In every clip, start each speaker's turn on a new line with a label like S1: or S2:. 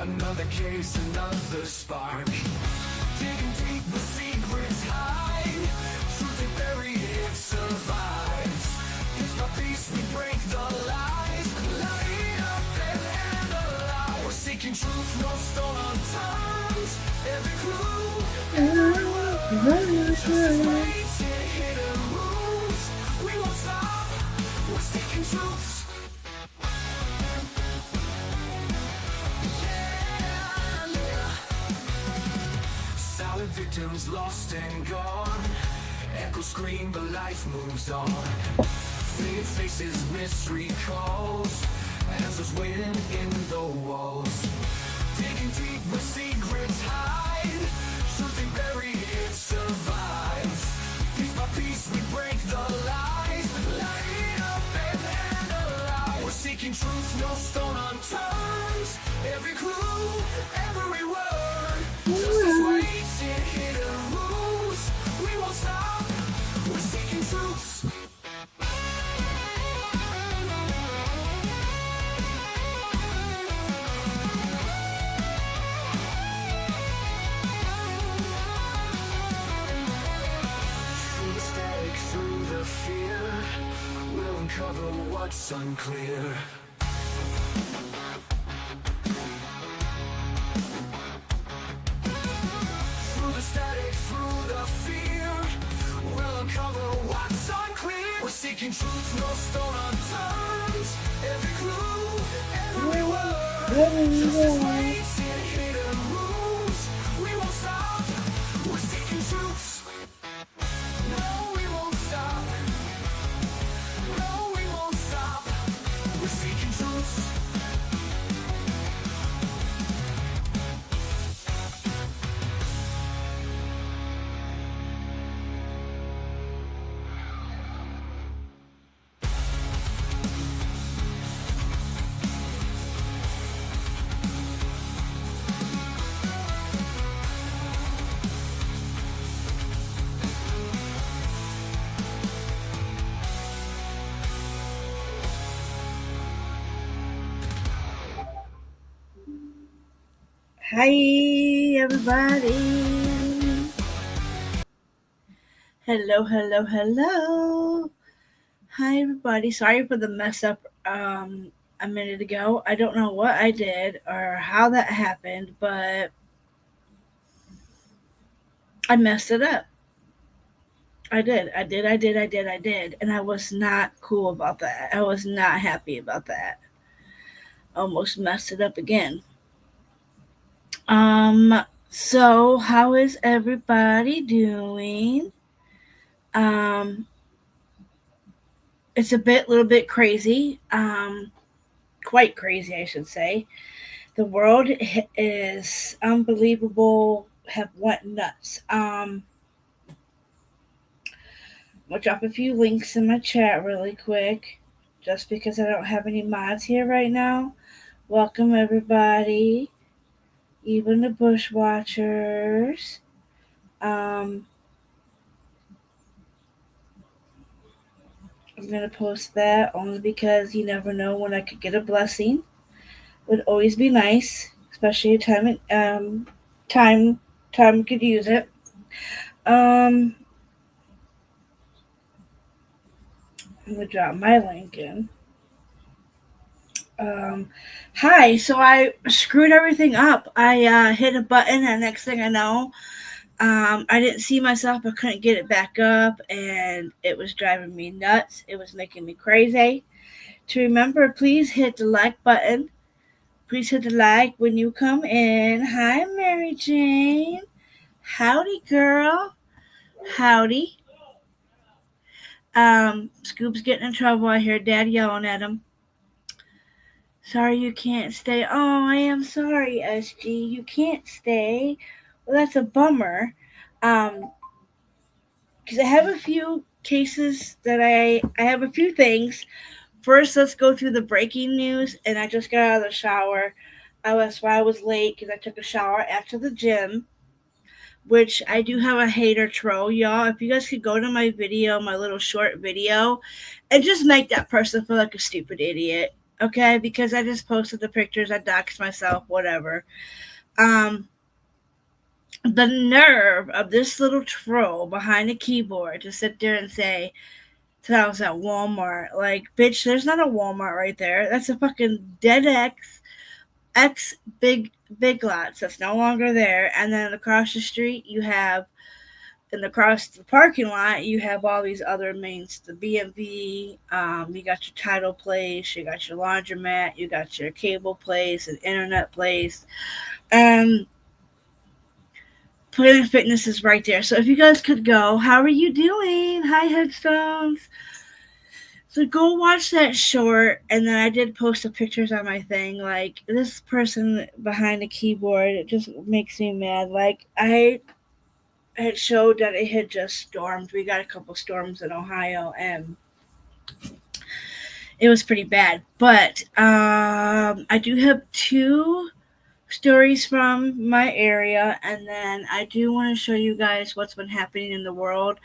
S1: Another case, another spark. Digging deep, the secrets hide. Truth ain't buried, it survives. It's my peace, we break the lies. Light up and analyze. We're seeking truth, no stone unturned. Every clue, every word. Justice waits in hidden rooms. We won't stop, we're seeking truth. Silent victims lost and gone. Echoes scream, but life moves on. Faded faces, mystery calls. Answers waiting in the walls. Digging deep where secrets hide. Truth ain't buried, it survives. Piece by piece we break the lies. Light up and analyze. We're seeking truth, no stone unturned. Every clue, every word. Justice waits in hidden rooms. We won't stop, we're seeking truth. Through the static, through the fear, we'll uncover what's unclear. Through the static, through the fear, we'll uncover what's unclear. We're seeking truth, no stone unturned. Every clue, every word. Justice waits in hidden rooms. We won't stop, we're seeking truth. No, we won't stop. No, we won't stop. We're seeking truth.
S2: Hi, everybody. Hello. Hi, everybody. Sorry for the mess up a minute ago. I don't know what I did or how that happened, but I messed it up. I did. And I was not cool about that. I was not happy about that. Almost messed it up again. So how is everybody doing? Um, it's a little bit crazy. Quite crazy, I should say. The world is unbelievable. Have went nuts. I'll drop a few links in my chat really quick, just because I don't have any mods here right now. Welcome everybody, even the bushwatchers. Um, I'm gonna post that only because you never know when I could get a blessing. Would always be nice, especially a time time could use it. Um, I'm gonna drop my link in. Um, Hi. So I screwed everything up. I hit a button, and next thing I know, I didn't see myself. I couldn't get it back up, and it was driving me nuts. It was making me crazy. To remember, please hit the like button. Please hit the like when you come in. Hi, Mary Jane. Howdy, girl. Howdy. Scoop's getting in trouble. I hear Dad yelling at him. Sorry you can't stay. Oh, I am sorry, SG. You can't stay. Well, that's a bummer. Um, because I have a few cases that I have a few things. First, let's go through the breaking news. And I just got out of the shower. That's why I was late because I took a shower after the gym. Which I do have a hater troll, y'all. If you guys could go to my video, my little short video, and just make that person feel like a stupid idiot. okay? Because I just posted the pictures, I doxed myself, whatever. Um, the nerve of this little troll behind a keyboard to sit there and say that I was at Walmart. Like, bitch, there's not a Walmart right there. That's a fucking dead X big lots that's no longer there. And then across the street, you have, and across the parking lot, you have all these other mains, the B&B, you got your title place, you got your laundromat, you got your cable place, an internet place, and Planet Fitness is right there. So if you guys could go, how are you doing? Hi, Headstones. So go watch that short, and then I did post the pictures on my thing. Like, this person behind the keyboard, it just makes me mad. Like, I had showed that it had just stormed. We got a couple storms in Ohio, and it was pretty bad. But I do have two stories from my area, and then I do want to show you guys what's been happening in the world.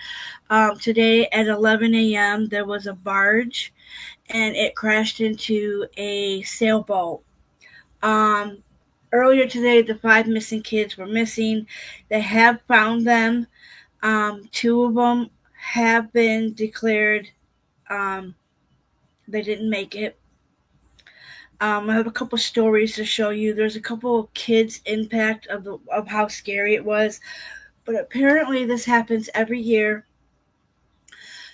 S2: Today at 11 a.m., there was a barge, and it crashed into a sailboat. Um, Earlier today, the five missing kids were missing. They have found them. Two of them have been declared um, they didn't make it. I have a couple stories to show you. There's a couple of kids' impact of how scary it was, but apparently this happens every year.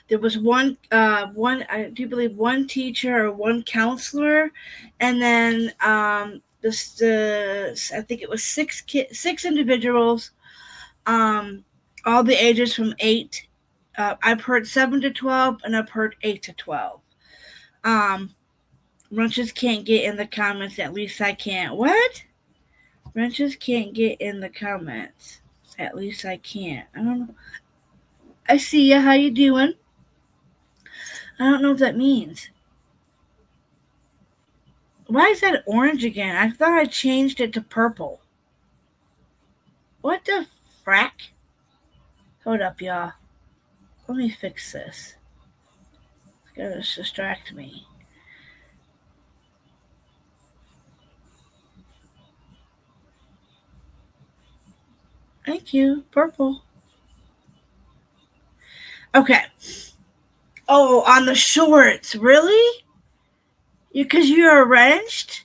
S2: There was one I do believe one teacher or one counselor, and then I think it was six individuals, um, all the ages from 8. I've heard 7 to 12, and I've heard 8 to 12. Um, Wrenches can't get in the comments. At least I can't. What? Wrenches can't get in the comments. At least I can't. I don't know. I see ya. How you doing? I don't know what that means. Why is that orange again? I thought I changed it to purple. What the frack? Hold up, y'all. Let me fix this. It's gonna distract me. Thank you. Purple. Okay. Oh, on the shorts. Really? Because you're wrenched?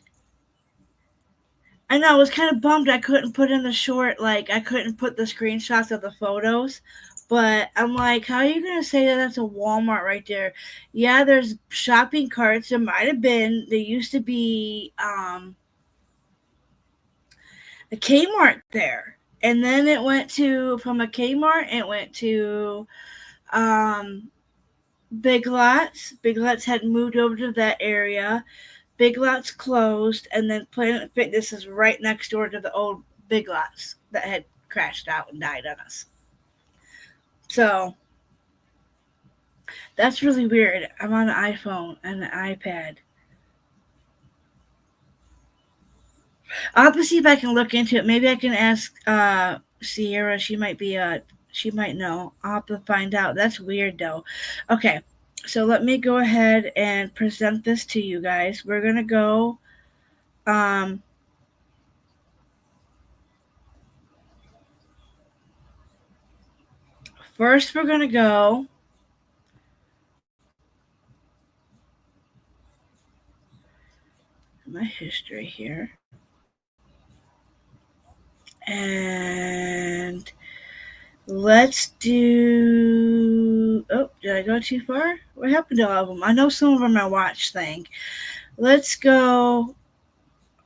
S2: I know, I was kind of bummed I couldn't put in the short, like, I couldn't put the screenshots of the photos. But I'm like, how are you going to say that that's a Walmart right there? Yeah, there's shopping carts. There might have been. There used to be a Kmart there. And then it went to, from a Kmart, it went to um, Big Lots. Big Lots had moved over to that area. Big Lots closed, and then Planet Fitness is right next door to the old Big Lots that had crashed out and died on us. So that's really weird. I'm on an iPhone and an iPad. I'll have to see if I can look into it. Maybe I can ask Sierra. She might know. I'll have to find out. That's weird though. Okay, so let me go ahead and present this to you guys. We're gonna go. Um, First, we're gonna go. My history here. And let's do. Oh, did I go too far? What happened to all of them? I know some of them I watched thing. Let's go.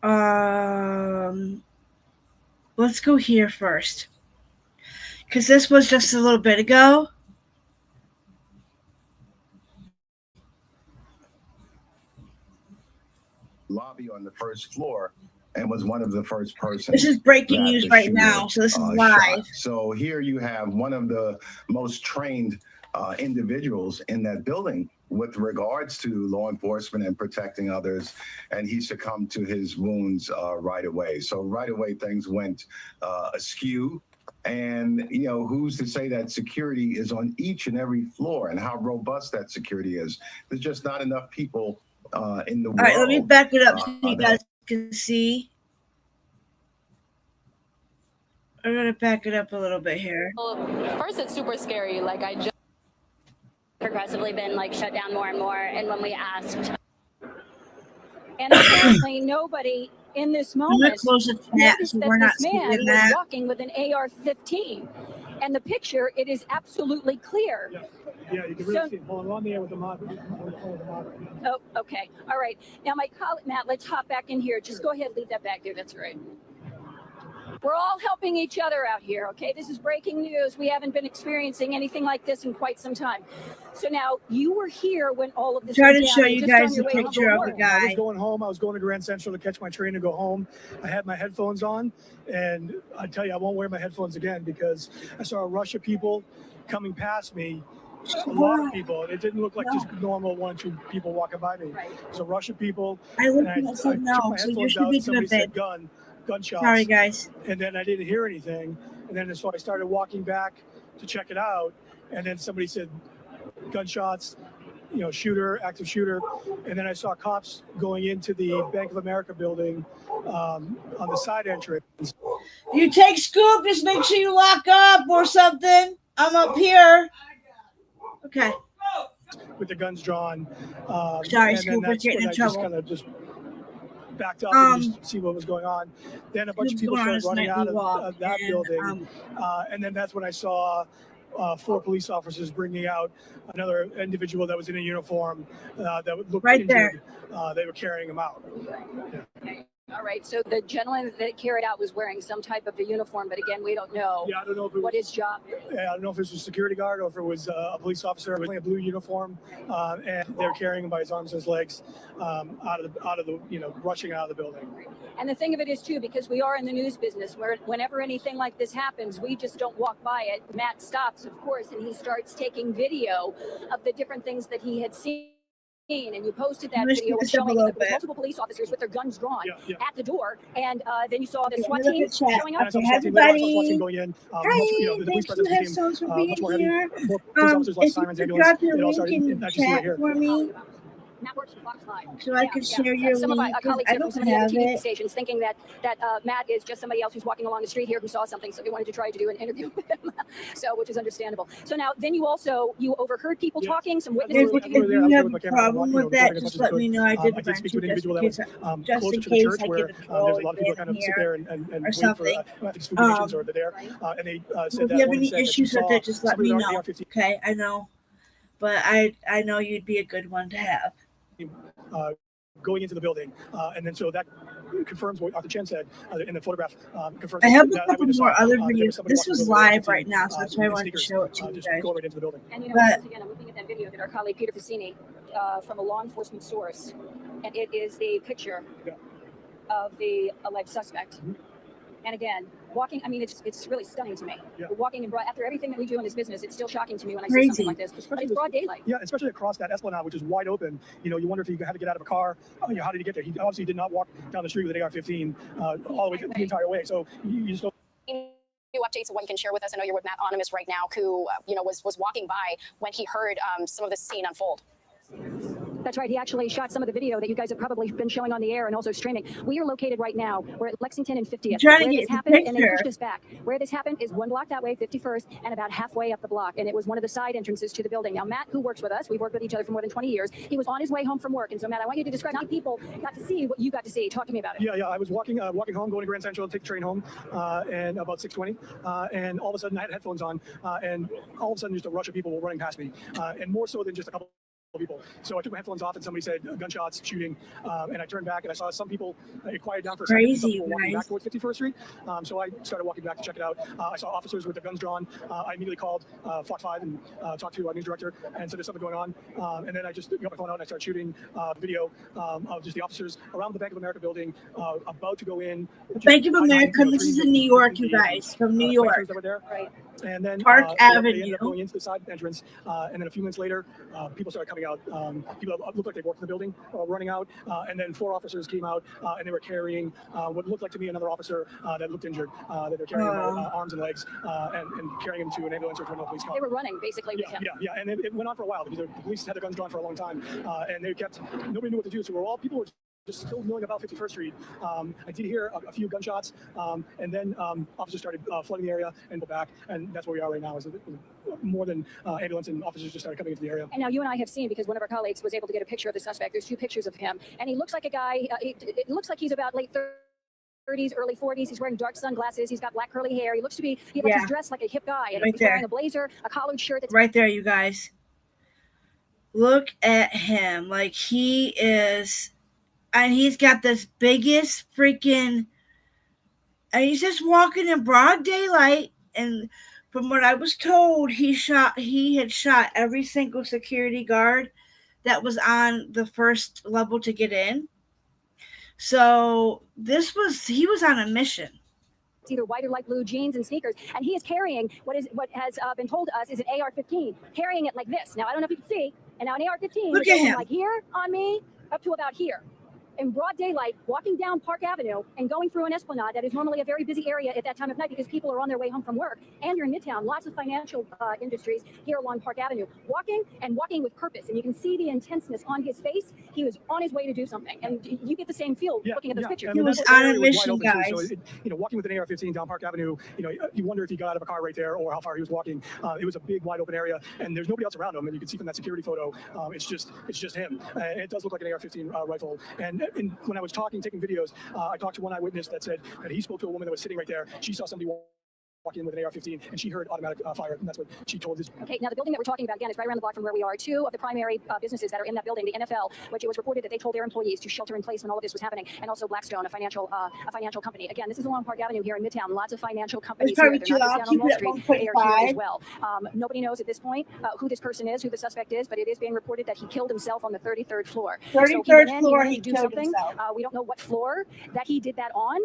S2: Um, let's go here first, because this was just a little bit ago.
S3: Lobby on the first floor and was one of the first persons.
S2: This is breaking news right now, so this is live.
S3: Shot. So here you have one of the most trained individuals in that building with regards to law enforcement and protecting others, and he succumbed to his wounds right away. So right away things went askew. And, you know, who's to say that security is on each and every floor and how robust that security is? There's just not enough people in the world.
S2: All right, let me back it up so you guys can see. I'm gonna back it up a little bit here.
S4: Well, first, it's super scary. Like I just
S5: progressively been like shut down more and more. And when we asked, and apparently nobody in this moment
S2: close the chat
S5: noticed
S2: so
S5: that
S2: we're not
S5: this man
S2: seeing
S5: was
S2: that.
S5: walking with an AR-15, and the picture, it is absolutely clear.
S6: Yeah, you can really see it. Hold on, I'm on the air with the mod.
S5: Oh, okay, all right. Now my colleague Matt, let's hop back in here. Just go ahead, leave that back there. That's right. We're all helping each other out here, okay? This is breaking news. We haven't been experiencing anything like this in quite some time. So now, you were here when all of this
S2: Trying
S5: went
S2: to
S5: down.
S2: show
S5: You're
S2: you
S5: just
S2: guys
S5: on your
S2: the
S5: way
S2: picture
S5: home.
S2: of the
S6: I
S2: guy.
S6: was going home. I was going to Grand Central to catch my train to go home. I had my headphones on, and I tell you, I won't wear my headphones again because I saw a rush of people coming past me. A lot of people. It didn't look like just normal 1 or 2 people walking by me.
S5: Right.
S6: It was a rush of people.
S2: I looked
S6: and
S2: and I said no,
S6: took my
S2: so you
S6: headphones
S2: should
S6: out,
S2: be
S6: and somebody
S2: good,
S6: said gunshots.
S2: Sorry, guys.
S6: And then I didn't hear anything. And then so I started walking back to check it out. And then somebody said gunshots, shooter, active shooter. And then I saw cops going into the Bank of America building on the side entrance.
S2: If you take Scoop, just make sure you lock up or something. I'm up here. Okay.
S6: With the guns drawn.
S2: Sorry,
S6: and
S2: Scoop, we're getting in
S6: I just
S2: trouble.
S6: kind of just backed up and just see what was going on. Then a bunch of people started running out of that building. And then that's when I saw 4 police officers bringing out another individual that was in a uniform that looked
S2: right
S6: injured.
S2: there.
S6: They were carrying him out.
S5: Okay. All right, so the gentleman that carried out was wearing some type of a uniform, but again, we don't know
S6: Yeah, I don't know if it
S5: what
S6: was,
S5: his job is.
S6: I don't know if it was a security guard or if it was a police officer. It was wearing a blue uniform, and they're carrying him by his arms and his legs out of the rushing out of the building.
S5: And the thing of it is, too, because we are in the news business, where whenever anything like this happens, we just don't walk by it. Matt stops, of course, and he starts taking video of the different things that he had seen. And you posted that video showing that there was multiple police officers with their guns drawn at the door, and then you saw the SWAT team showing up.
S6: And I saw the SWAT team later, I saw the SWAT team going in.
S2: Hi,
S6: the police
S2: thank you,
S6: presence
S2: Headstones, for
S6: became
S2: being
S6: much more
S2: here.
S6: heavy. More police officers, lots of
S2: If you
S6: sirens,
S2: could
S6: ambulance.
S2: drop your
S6: It all
S2: link
S6: started
S2: in the chat
S6: here.
S2: for me,
S5: Matt works for Fox 5.
S2: so I can share your
S5: Some
S2: link.
S5: of my colleagues
S2: I
S5: here from
S2: don't
S5: some of the other
S2: have
S5: TV
S2: it.
S5: stations thinking that Matt is just somebody else who's walking along the street here who saw something, so they wanted to try to do an interview with him. So, which is understandable. So now, then you overheard people talking, some witnesses.
S2: If you have a problem with that, just let me know. I did
S6: I did
S2: branch
S6: speak
S2: you
S6: to an
S2: just
S6: individual
S2: in
S6: that
S2: case,
S6: was
S2: just
S6: closer
S2: in
S6: to the
S2: case
S6: church
S2: I
S6: where
S2: get a
S6: there's
S2: troll
S6: a lot of people that kind of sit there and
S2: or
S6: wait
S2: something.
S6: for I think spook conditions or they're there. And they said
S2: If
S6: that
S2: you have
S6: woman
S2: any
S6: said that she
S2: issues with
S6: saw
S2: it, just let
S6: somebody
S2: me
S6: with an
S2: know.
S6: AR-15
S2: Okay, I know, but I know you'd be a good one to have.
S6: going into the building, and then so that confirms what Arthur Chen said in the photograph. Confirms
S2: I have a
S6: that
S2: couple
S6: eyewitness
S2: more
S6: saw,
S2: other
S6: that there
S2: videos.
S6: was somebody
S2: This
S6: walking
S2: was
S6: over the
S2: live
S6: 15,
S2: right now, so that's why I
S6: in
S2: wanted to
S6: sneakers,
S2: show it to you
S6: just
S2: guys.
S6: go right into the building.
S5: And
S2: But-
S5: once again, I'm looking at that video that our colleague Peter Fassini from a law enforcement source, and it is a picture of the alleged suspect. And again, walking, I mean, it's really stunning to me.
S6: Yeah.
S5: Walking in broad, after everything that we do in this business, it's still shocking to me when I see
S2: Crazy.
S5: something like this. But it's broad daylight.
S6: Yeah, especially across that Esplanade, which is wide open. You wonder if he had to get out of a car. How did he get there? He obviously did not walk down the street with an AR-15 all the way the entire way. So you just don't.
S7: New updates of what you can share with us. I know you're with Matt Onimus right now, who was walking by when he heard some of the scene unfold.
S5: That's right. He actually shot some of the video that you guys have probably been showing on the air and also streaming. We are located right now. We're at Lexington and 50th.
S2: Trying to
S5: Where
S2: get
S5: this
S2: the
S5: happened, and they
S2: picture.
S5: pushed us back. Where this happened is 1 block that way, 51st, and about halfway up the block. And it was one of the side entrances to the building. Now, Matt, who works with us, we've worked with each other for more than 20 years. He was on his way home from work. And so, Matt, I want you to describe how many people got to see what you got to see. Talk to me about it.
S6: Yeah. I was walking home, going to Grand Central to take the train home, and about 6:20, and all of a sudden I had headphones on, and all of a sudden just a rush of people were running past me, and more so than just a couple people. So I took my headphones off and somebody said gunshots, shooting, and I turned back and I saw some people, it quieted down for a second. Some
S2: Crazy,
S6: people walking
S2: guys.
S6: back towards 51st Street. So I started walking back to check it out. I saw officers with their guns drawn. I immediately called Fox 5 and talked to our news director and said there's something going on. And then I just got my phone out and I started shooting video of just the officers around the Bank of America building about to go in.
S2: Bank of America, this is in New York, you guys, from New York.
S6: That were there.
S5: Right.
S6: And then
S2: Park
S6: they
S2: Avenue.
S6: ended up going into the side entrance. And then a few minutes later, people started coming out. People looked like they worked in the building, running out. And then 4 officers came out, and they were carrying what looked like to me another officer that looked injured. That they're carrying him out, arms and legs, and carrying him to an ambulance or to a police car.
S5: They were running basically with him.
S6: Yeah. And it went on for a while because the police had their guns drawn for a long time, and nobody knew what to do. So people were just still milling about 51st Street. I did hear a few gunshots, and then officers started flooding the area and go back, and that's where we are right now. Is more than ambulance and officers just started coming into the area.
S5: And now you and I have seen, because one of our colleagues was able to get a picture of the suspect. There's 2 pictures of him, and he looks like a guy. It looks like he's about late 30s, early 40s. He's wearing dark sunglasses. He's got black curly hair. He looks to be he's dressed like a hip guy, and he's wearing a blazer, a collared shirt. That's
S2: right there, you guys. Look at him, like he is. And he's got this biggest freaking, and he's just walking in broad daylight. And from what I was told, he had shot every single security guard that was on the first level to get in. So he was on a mission.
S5: It's either white or light blue jeans and sneakers, and he is carrying what has been told to us is an AR-15, carrying it like this. Now I don't know if you can see, and now an AR-15
S2: Look at him,
S5: like here on me up to about here. In broad daylight, walking down Park Avenue and going through an esplanade that is normally a very busy area at that time of night because people are on their way home from work. And you're in Midtown, lots of financial industries here along Park Avenue. Walking with purpose. And you can see the intenseness on his face. He was on his way to do something. And you get the same feel looking at this picture.
S2: He was on a mission, guys.
S6: So, walking with an AR-15 down Park Avenue, you wonder if he got out of a car right there or how far he was walking. It was a big, wide open area, and there's nobody else around him. And you can see from that security photo, it's just him. It does look like an AR-15 rifle. And when I was taking videos, I talked to one eyewitness that said that he spoke to a woman that was sitting right there. She saw somebody walk in with an AR-15, and she heard automatic fire, and that's what she told us.
S5: Okay, now the building that we're talking about, again, is right around the block from where we are. 2 of the primary businesses that are in that building, the NFL, which it was reported that they told their employees to shelter in place when all of this was happening, and also Blackstone, a financial company. Again, this is along Park Avenue here in Midtown. Lots of financial companies here. They're not just down on Wall Street. They are here as well. Nobody knows at this point who this person is, who the suspect is, but it is being reported that he killed himself on the 33rd floor.
S2: 33rd floor, he killed himself.
S5: We don't know what floor that he did that on,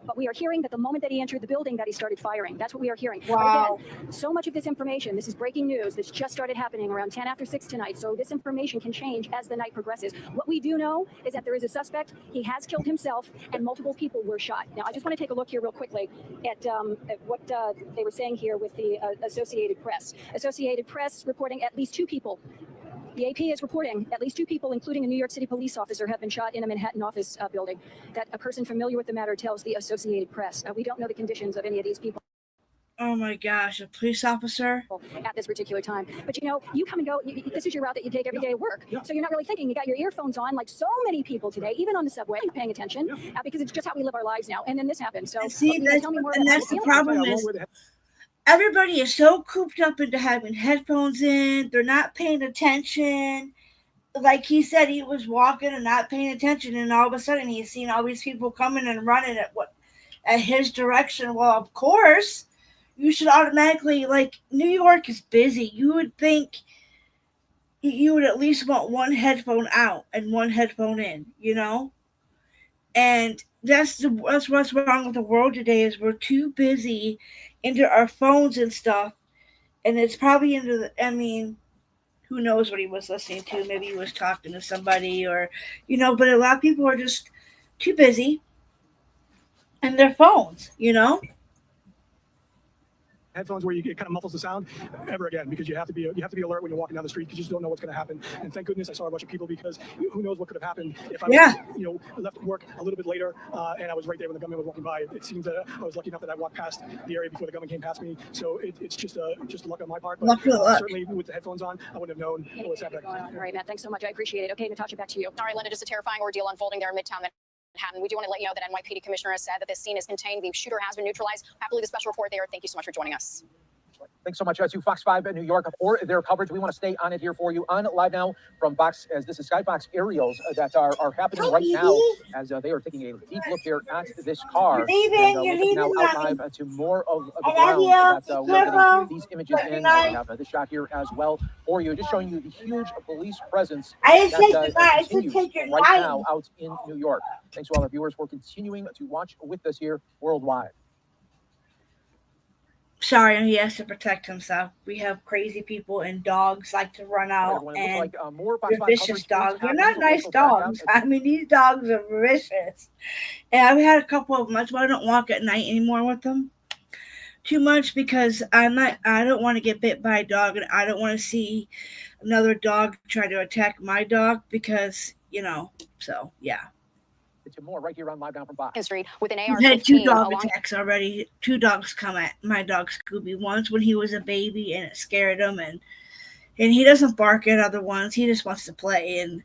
S5: but we are hearing that the moment that he entered the building that he started firing. That's what we are hearing.
S2: Wow.
S5: Again, so much of this information, this is breaking news. This just started happening around 10 after 6 tonight. So this information can change as the night progresses. What we do know is that there is a suspect. He has killed himself, and multiple people were shot. Now, I just want to take a look here real quickly at what they were saying here with the Associated Press. Associated Press reporting at least 2 people. The AP is reporting at least 2 people, including a New York City police officer, have been shot in a Manhattan office building. That a person familiar with the matter tells the Associated Press. We don't know the conditions of any of these people.
S2: Oh my gosh, a police officer
S5: at this particular time. But you come and go. This is your route that you take every day at work. So you're not really thinking. You got your earphones on, like so many people today, even on the subway, paying attention because it's just how we live our lives now. And then this happens. So
S2: see, tell me more. And that's the problem is everybody is so cooped up into having headphones in. They're not paying attention. Like he said, he was walking and not paying attention, and all of a sudden he's seen all these people coming and running at his direction. Well, of course. You should automatically, New York is busy. You would think you would at least want one headphone out and one headphone in, And that's what's wrong with the world today is we're too busy into our phones and stuff. And it's probably who knows what he was listening to. Maybe he was talking to somebody or, but a lot of people are just too busy in their phones,
S6: Headphones where it kind of muffles the sound ever again because you have to be alert when you're walking down the street because you just don't know what's going to happen. And thank goodness I saw a bunch of people because who knows what could have happened if I was, left work a little bit later and I was right there when the gunman was walking by. It seems that I was lucky enough that I walked past the area before the gunman came past me. So it's just luck on my part. But certainly with the headphones on, I wouldn't have known what was happening.
S5: All right, Matt. Thanks so much. I appreciate it. Okay, Natasha, back to you.
S7: All right, Linda, just a terrifying ordeal unfolding there in Midtown Manhattan. We do want to let you know that NYPD Commissioner has said that this scene is contained. The shooter has been neutralized. Happily, the special report there. Thank you so much for joining us.
S8: Thanks so much to Fox 5 in New York for their coverage. We want to stay on it here for you on live now from Fox, as this is Skybox aerials that are happening right now as they are taking a deep look here at this car.
S2: You're leaving
S8: now out live to more of the ground that we're getting these images in. We have this shot here as well for you, just showing you the huge police presence that continues right now out in New York. Thanks to all our viewers for continuing to watch with us here worldwide.
S2: sorry, he has to protect himself. We have crazy people and dogs like to run out, and they're vicious dogs. They're not nice dogs. I mean, these dogs are vicious. And I've had a couple of them. That's why I don't walk at night anymore with them too much, because I don't want to get bit by a dog, and I don't want to see another dog try to attack my dog, because, so yeah.
S8: It's more right here on Live Down from Fox
S7: Street with an AR-15.
S2: We've had 2 dog attacks already. 2 dogs come at my dog Scooby. Once when he was a baby and it scared him, and he doesn't bark at other ones. He just wants to play, and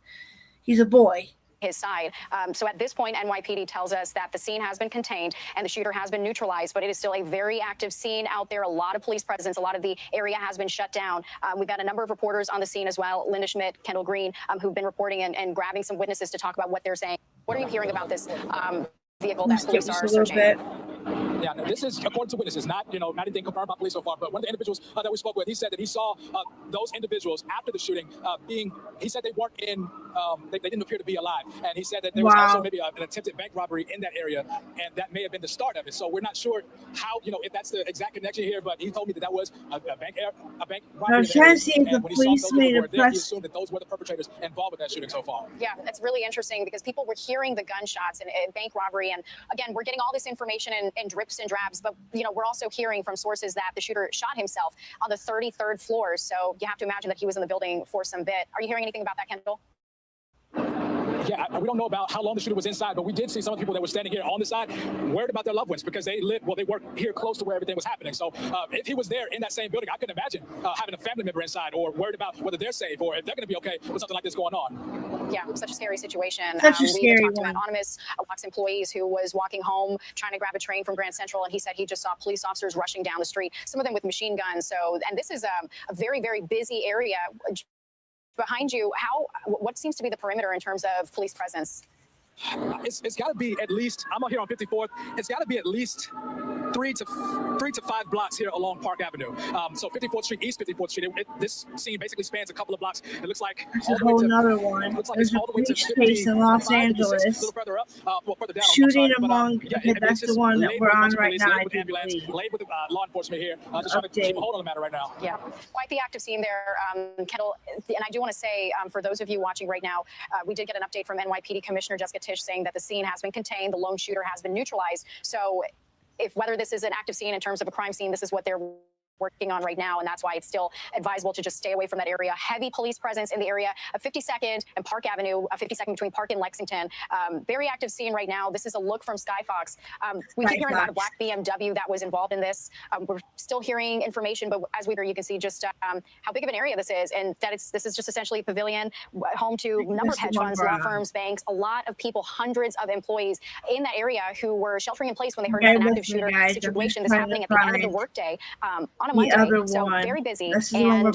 S2: he's a boy.
S7: His side. So at this point, NYPD tells us that the scene has been contained and the shooter has been neutralized, but it is still a very active scene out there. A lot of police presence. A lot of the area has been shut down. We've got a number of reporters on the scene as well. Linda Schmidt, Kendall Green, who've been reporting and grabbing some witnesses to talk about what they're saying. What are you hearing about this vehicle that police are searching?
S9: Yeah, this is according to witnesses, not anything confirmed by police so far. But one of the individuals that we spoke with, he said that he saw those individuals after the shooting he said they weren't in, they didn't appear to be alive. And he said that there was also maybe an attempted bank robbery in that area, and that may have been the start of it. So we're not sure how, if that's the exact connection here, but he told me that was a bank robbery.
S2: I was trying to see if the police made a press.
S9: He assumed that those were the perpetrators involved with that shooting so far.
S7: Yeah, that's really interesting because people were hearing the gunshots and bank robbery. And again, we're getting all this information in drips and drabs, but we're also hearing from sources that the shooter shot himself on the 33rd floor. So you have to imagine that he was in the building for some bit. Are you hearing anything about that, Kendall?
S9: Yeah, we don't know about how long the shooter was inside, but we did see some of the people that were standing here on the side worried about their loved ones because they work here close to where everything was happening. So if he was there in that same building, I couldn't imagine having a family member inside or worried about whether they're safe or if they're going to be okay with something like this going on.
S7: Yeah, such a scary situation.
S2: Such a scary
S7: we talked to
S2: one.
S7: anonymous Fox employees who was walking home trying to grab a train from Grand Central, and he said he just saw police officers rushing down the street, some of them with machine guns. So, and this is a very, very busy area. Behind you, what seems to be the perimeter in terms of police presence?
S9: It's got to be at least, I'm out here on 54th, it's got to be at least 3 to 5 blocks here along Park Avenue. So 54th Street, East 54th Street, this scene basically spans a couple of blocks. It looks like
S2: there's a whole another one. There's a police chase in Los Angeles.
S9: A little further up, further down.
S2: Shooting among, that's the one that we're on right now, I believe.
S9: Laid with law enforcement here. Just trying to keep a hold on the matter right now.
S7: Yeah, quite the active scene there, Kendall. And I do want to say, for those of you watching right now, we did get an update from NYPD Commissioner Jessica Tisch saying that the scene has been contained, the lone shooter has been neutralized. So whether this is an active scene in terms of a crime scene, this is what they're working on right now, and that's why it's still advisable to just stay away from that area. Heavy police presence in the area of 52nd and Park Avenue, 52nd between Park and Lexington. Very active scene right now. This is a look from Skyfox. We keep hearing about a black BMW that was involved in this. We're still hearing information, but as you can see just how big of an area this is, and that this is just essentially a pavilion, home to a number of hedge funds, law firms, banks, a lot of people, hundreds of employees in that area who were sheltering in place when they heard about an active shooter situation. This happening at the end of the workday on a Monday, so very busy. And then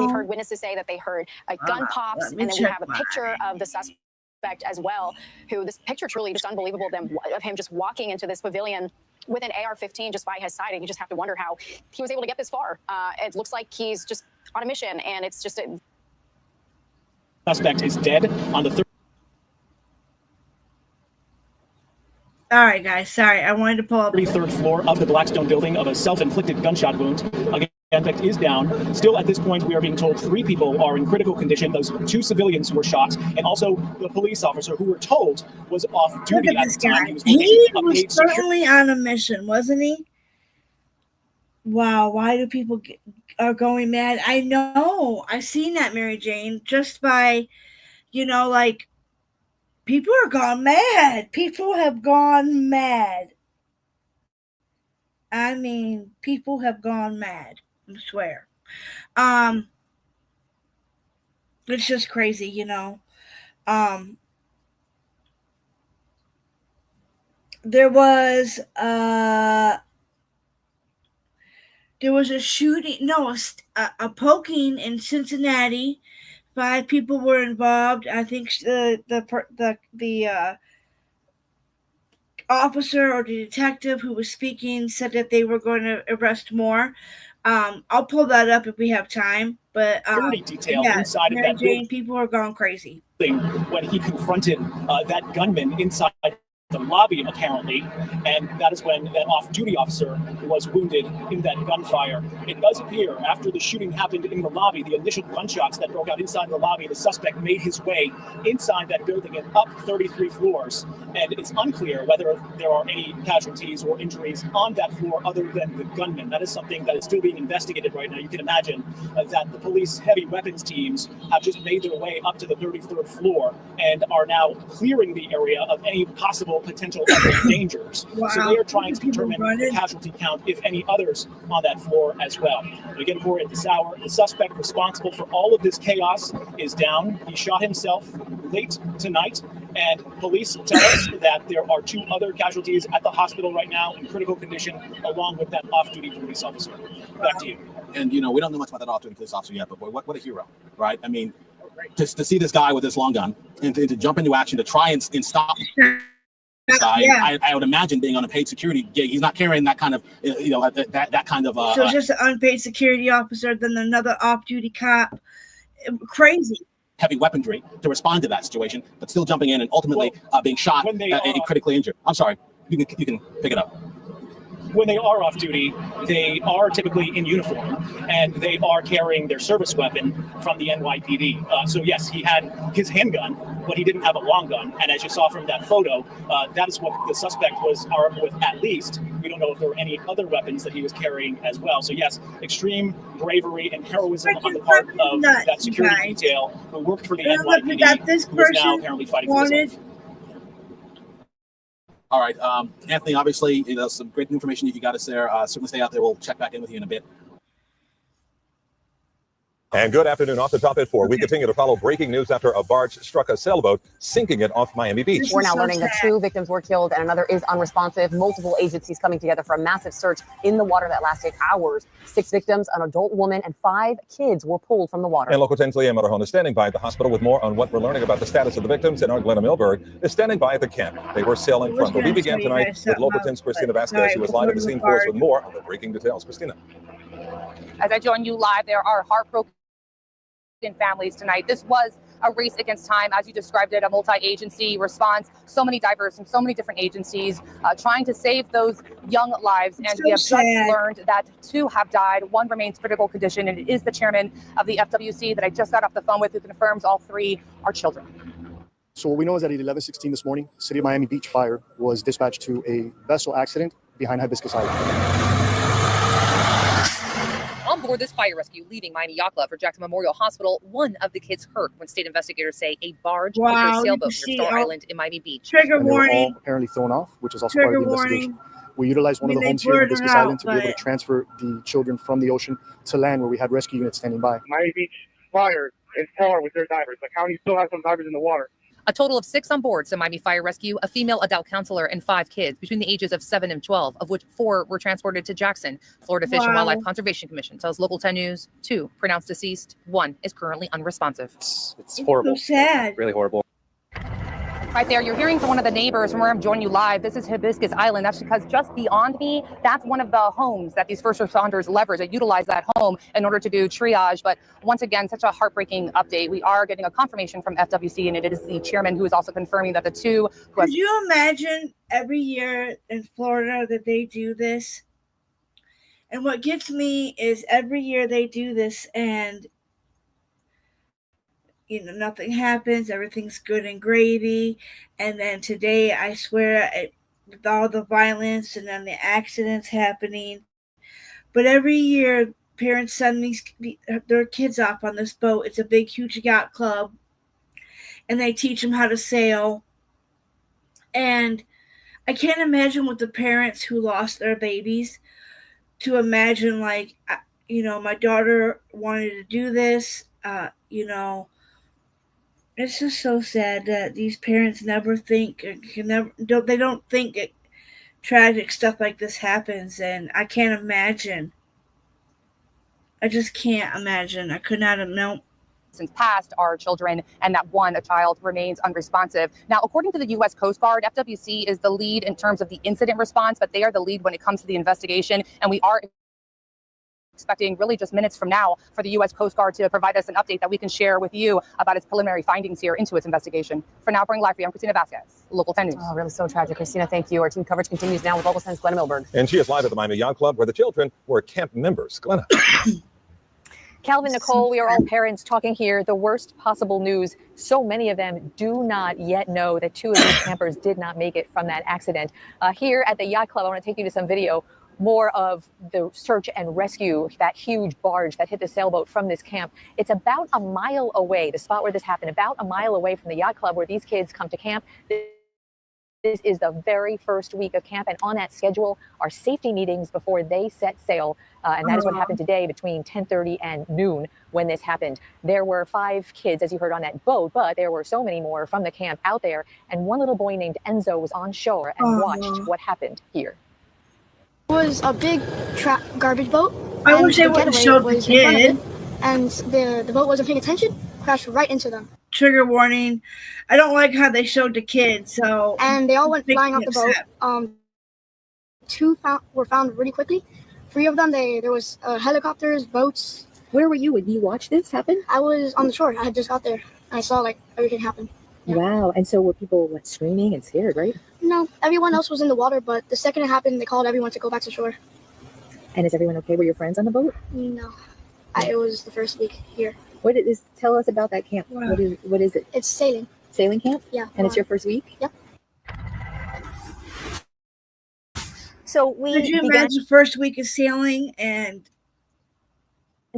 S7: we've heard witnesses say that they heard gun pops, and then we have a picture of the suspect as well, who this picture truly just unbelievable of him just walking into this pavilion with an AR-15 just by his side, and you just have to wonder how he was able to get this far. It looks like he's just on a mission, and it's just a
S9: suspect is dead on the
S2: All right, guys. Sorry, I wanted to pull up
S9: 33rd floor of the Blackstone building of a self-inflicted gunshot wound. Again, suspect is down. Still, at this point, we are being told 3 people are in critical condition. Those 2 civilians who were shot, and also the police officer who we're told was off duty at the time.
S2: He was certainly on a mission, wasn't he? Wow, why do people are going mad? I know. I've seen that, Mary Jane, just by, people are gone mad. People have gone mad. I mean, people have gone mad. I swear. It's just crazy, There was a shooting, a poking in Cincinnati. 5 people were involved. I think the officer or the detective who was speaking said that they were going to arrest more. I'll pull that up if we have time. But
S9: detail inside of that
S2: Jane, people are going crazy.
S9: When he confronted that gunman inside the lobby, apparently, and that is when that off-duty officer was wounded in that gunfire. It does appear after the shooting happened in the lobby, the initial gunshots that broke out inside the lobby, the suspect made his way inside that building and up 33 floors. And it's unclear whether there are any casualties or injuries on that floor other than the gunman. That is something that is still being investigated right now. You can imagine that the police heavy weapons teams have just made their way up to the 33rd floor and are now clearing the area of any possible potential other dangers.
S2: Wow.
S9: So they are trying to determine the casualty count, if any others on that floor as well. But again, Corey, at this hour, the suspect responsible for all of this chaos is down. He shot himself late tonight, and police tell us that there are 2 other casualties at the hospital right now in critical condition, along with that off-duty police officer. Back to you.
S8: And, you know, we don't know much about that off-duty police officer yet, but boy, what a hero, right? I mean, just to see this guy with this long gun and to jump into action to try and stop this guy, yeah. I would imagine being on a paid security gig, he's not carrying that kind of, you know, that kind of.
S2: So it's just an unpaid security officer, then another off-duty cop. Crazy.
S8: Heavy weaponry to respond to that situation, but still jumping in and ultimately being shot and critically injured. I'm sorry, you can pick it up.
S9: When they are off duty, they are typically in uniform and they are carrying their service weapon from the NYPD. So yes, he had his handgun, but he didn't have a long gun. And as you saw from that photo, that is what the suspect was armed with at least. We don't know if there were any other weapons that he was carrying as well. So yes, extreme bravery and heroism on the part of that security detail who worked for the NYPD, who is now apparently fighting for his life.
S8: All right, Anthony, obviously, you know, some great information you got us there. Certainly stay out there. We'll check back in with you in a bit.
S10: And good afternoon. Off the top at 4, we continue to follow breaking news after a barge struck a sailboat, sinking it off Miami Beach.
S11: We're now learning that 2 victims were killed and another is unresponsive. Multiple agencies coming together for a massive search in the water that lasted hours. 6 victims, an adult woman, and 5 kids were pulled from the water.
S10: And Local 10's Leah Marajón is standing by at the hospital with more on what we're learning about the status of the victims. And our Glenna Milberg is standing by at the camp. They were sailing front. But we began tonight with Local 10's Christina Vasquez, who was live at the scene for us with more on the breaking details. Christina.
S12: As I join you live, there are heartbroken families tonight. This was a race against time, as you described it, a multi-agency response, so many diverse and so many different agencies trying to save those young lives. And we have just learned that 2 have died. 1 remains critical condition, and it is the chairman of the FWC that I just got off the phone with who confirms all 3 are children.
S6: So what we know is that at 11:16 this morning, City of Miami Beach Fire was dispatched to a vessel accident behind Hibiscus Island.
S12: On board this fire rescue leaving Miami Yacht Club for Jackson Memorial Hospital, one of the kids hurt when state investigators say a barge over a sailboat near Star Island in Miami Beach.
S2: Trigger warning.
S6: They were all apparently thrown off, which is also part of the investigation. We utilized one of the homes here in Hibiscus Island to be able to transfer the children from the ocean to land, where we had rescue units standing by.
S13: Miami Beach Fire is par with their divers. The county still has some divers in the water.
S12: A total of 6 on board the Miami Fire Rescue, a female adult counselor, and 5 kids between the ages of 7 and 12, of which 4 were transported to Jackson. Florida Fish and Wildlife Conservation Commission tells Local 10 News 2 pronounced deceased, 1 is currently unresponsive.
S6: It's horrible.
S2: So sad.
S6: Really horrible.
S12: Right there, you're hearing from one of the neighbors from where I'm joining you live. This is Hibiscus Island. That's because just beyond me, that's one of the homes that these first responders leverage. They utilize that home in order to do triage. But once again, such a heartbreaking update. We are getting a confirmation from FWC, and it is the chairman who is also confirming that the 2 who
S2: Could you imagine every year in Florida that they do this? And what gets me is every year they do this and nothing happens, everything's good and gravy, and then today, I swear, with all the violence and then the accidents happening, but every year, parents send their kids off on this boat. It's a big, huge yacht club, and they teach them how to sail, and I can't imagine with the parents who lost their babies, to imagine, like, my daughter wanted to do this, it's just so sad that these parents never think, they don't think tragic stuff like this happens, and I can't imagine. I just can't imagine. I could not have known.
S12: Since past are children, and that a child remains unresponsive. Now, according to the U.S. Coast Guard, FWC is the lead in terms of the incident response, but they are the lead when it comes to the investigation, and we are expecting really just minutes from now for the U.S. Coast Guard to provide us an update that we can share with you about its preliminary findings here into its investigation. For now, bring live for you, I'm Christina Vasquez, Local 10 News.
S11: Oh, really so tragic. Christina, thank you. Our team coverage continues now with Local 10's Glenna Milberg.
S10: And she is live at the Miami Yacht Club where the children were camp members. Glenna.
S7: Calvin, Nicole, we are all parents talking here. The worst possible news. So many of them do not yet know that 2 of these campers did not make it from that accident. Here at the Yacht Club, I want to take you to some video. More of the search and rescue, that huge barge that hit the sailboat from this camp. It's about a mile away, the spot where this happened, about a mile away from the Yacht Club where these kids come to camp. This is the very first week of camp, and on that schedule are safety meetings before they set sail. And that is what happened today between 10:30 and noon when this happened. There were 5 kids, as you heard, on that boat, but there were so many more from the camp out there. And one little boy named Enzo was on shore and watched what happened here.
S14: It was a big garbage boat.
S2: I wish they would have showed the kid.
S14: And the boat wasn't paying attention, crashed right into them.
S2: Trigger warning. I don't like how they showed the kid. So
S14: and they all went flying off the boat. 2 were found really quickly. 3 of them, there was helicopters, boats.
S15: Where were you when you watched this happen?
S14: I was on the shore. I had just got there. And I saw like everything happen.
S15: Yeah. Wow. And so were people screaming and scared, right?
S14: No, everyone else was in the water, but the second it happened, they called everyone to go back to shore.
S15: And is everyone okay? Were your friends on the boat?
S14: No. It was the first week here.
S15: What is? Tell us about that camp.
S14: Wow.
S15: What is it?
S14: It's sailing.
S15: Sailing camp?
S14: Yeah.
S15: And it's your first week?
S14: Yep.
S7: So we
S2: Could you imagine the first week of sailing and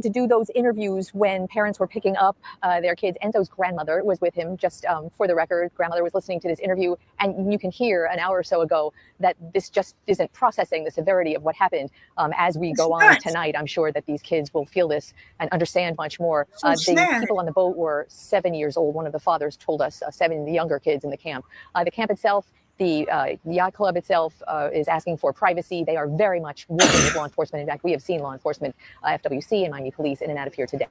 S7: to do those interviews when parents were picking up their kids. Enzo's grandmother was with him, just for the record. Grandmother was listening to this interview, and you can hear an hour or so ago that this just isn't processing the severity of what happened. As we go on tonight, I'm sure that these kids will feel this and understand much more. The people on the boat were 7 years old. One of the fathers told us 7 younger kids in the camp. The camp itself, the yacht club itself is asking for privacy. They are very much working with law enforcement. In fact, we have seen law enforcement, FWC and Miami Police in and out of here today.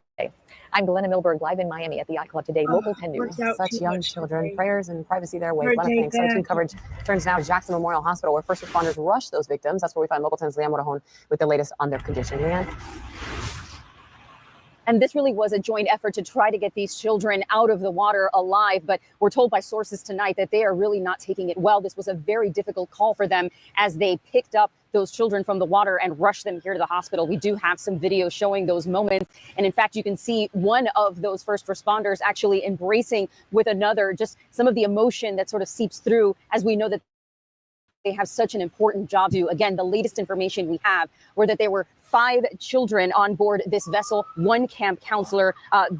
S7: I'm Glenna Milberg, live in Miami at the Yacht Club today, Local 10 News.
S11: Such young children. Prayers and privacy their way. Glenna, thanks. Our team coverage turns now to Jackson Memorial Hospital, where first responders rushed those victims. That's where we find Local 10's Leanne Motorhone with the latest on their condition. Leanne?
S7: And this really was a joint effort to try to get these children out of the water alive. But we're told by sources tonight that they are really not taking it well. This was a very difficult call for them as they picked up those children from the water and rushed them here to the hospital. We do have some video showing those moments. And in fact, you can see one of those first responders actually embracing with another, just some of the emotion that sort of seeps through as we know that they have such an important job to do. Again, the latest information we have were that there were 5 children on board this vessel, 1 camp counselor.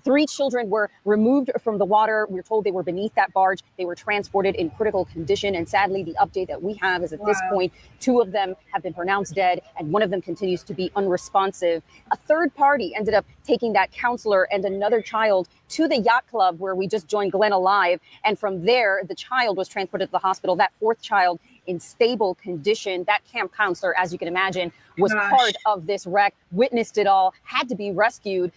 S7: 3 children were removed from the water. We're told they were beneath that barge. They were transported in critical condition. And sadly, the update that we have is at this point, 2 of them have been pronounced dead and 1 of them continues to be unresponsive. A third party ended up taking that counselor and another child to the yacht club where we just joined Glenna live. And from there, the child was transported to the hospital. That 4th child in stable condition. That camp counselor, as you can imagine, was part of this wreck, witnessed it all, had to be rescued.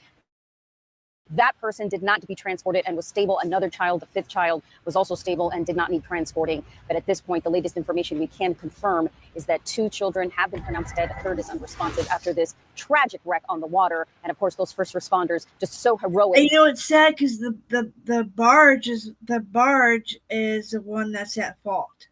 S7: That person did not be transported and was stable. Another child, the 5th child, was also stable and did not need transporting. But at this point, the latest information we can confirm is that 2 children have been pronounced dead. A 3rd is unresponsive after this tragic wreck on the water. And of course, those first responders just so heroic.
S2: And you know, it's sad because the barge is the one that's at fault.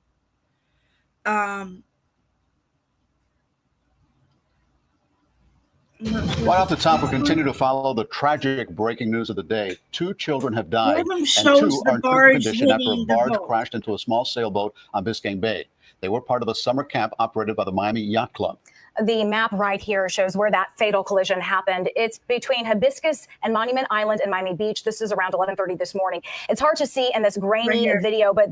S16: Right off the top, we'll continue to follow the tragic breaking news of the day. 2 children have died, and 2 are in critical condition after a barge crashed into a small sailboat on Biscayne Bay. They were part of a summer camp operated by the Miami Yacht Club.
S17: The map right here shows where that fatal collision happened. It's between Hibiscus and Monument Island and Miami Beach. This is around 11:30 this morning. It's hard to see in this grainy video, but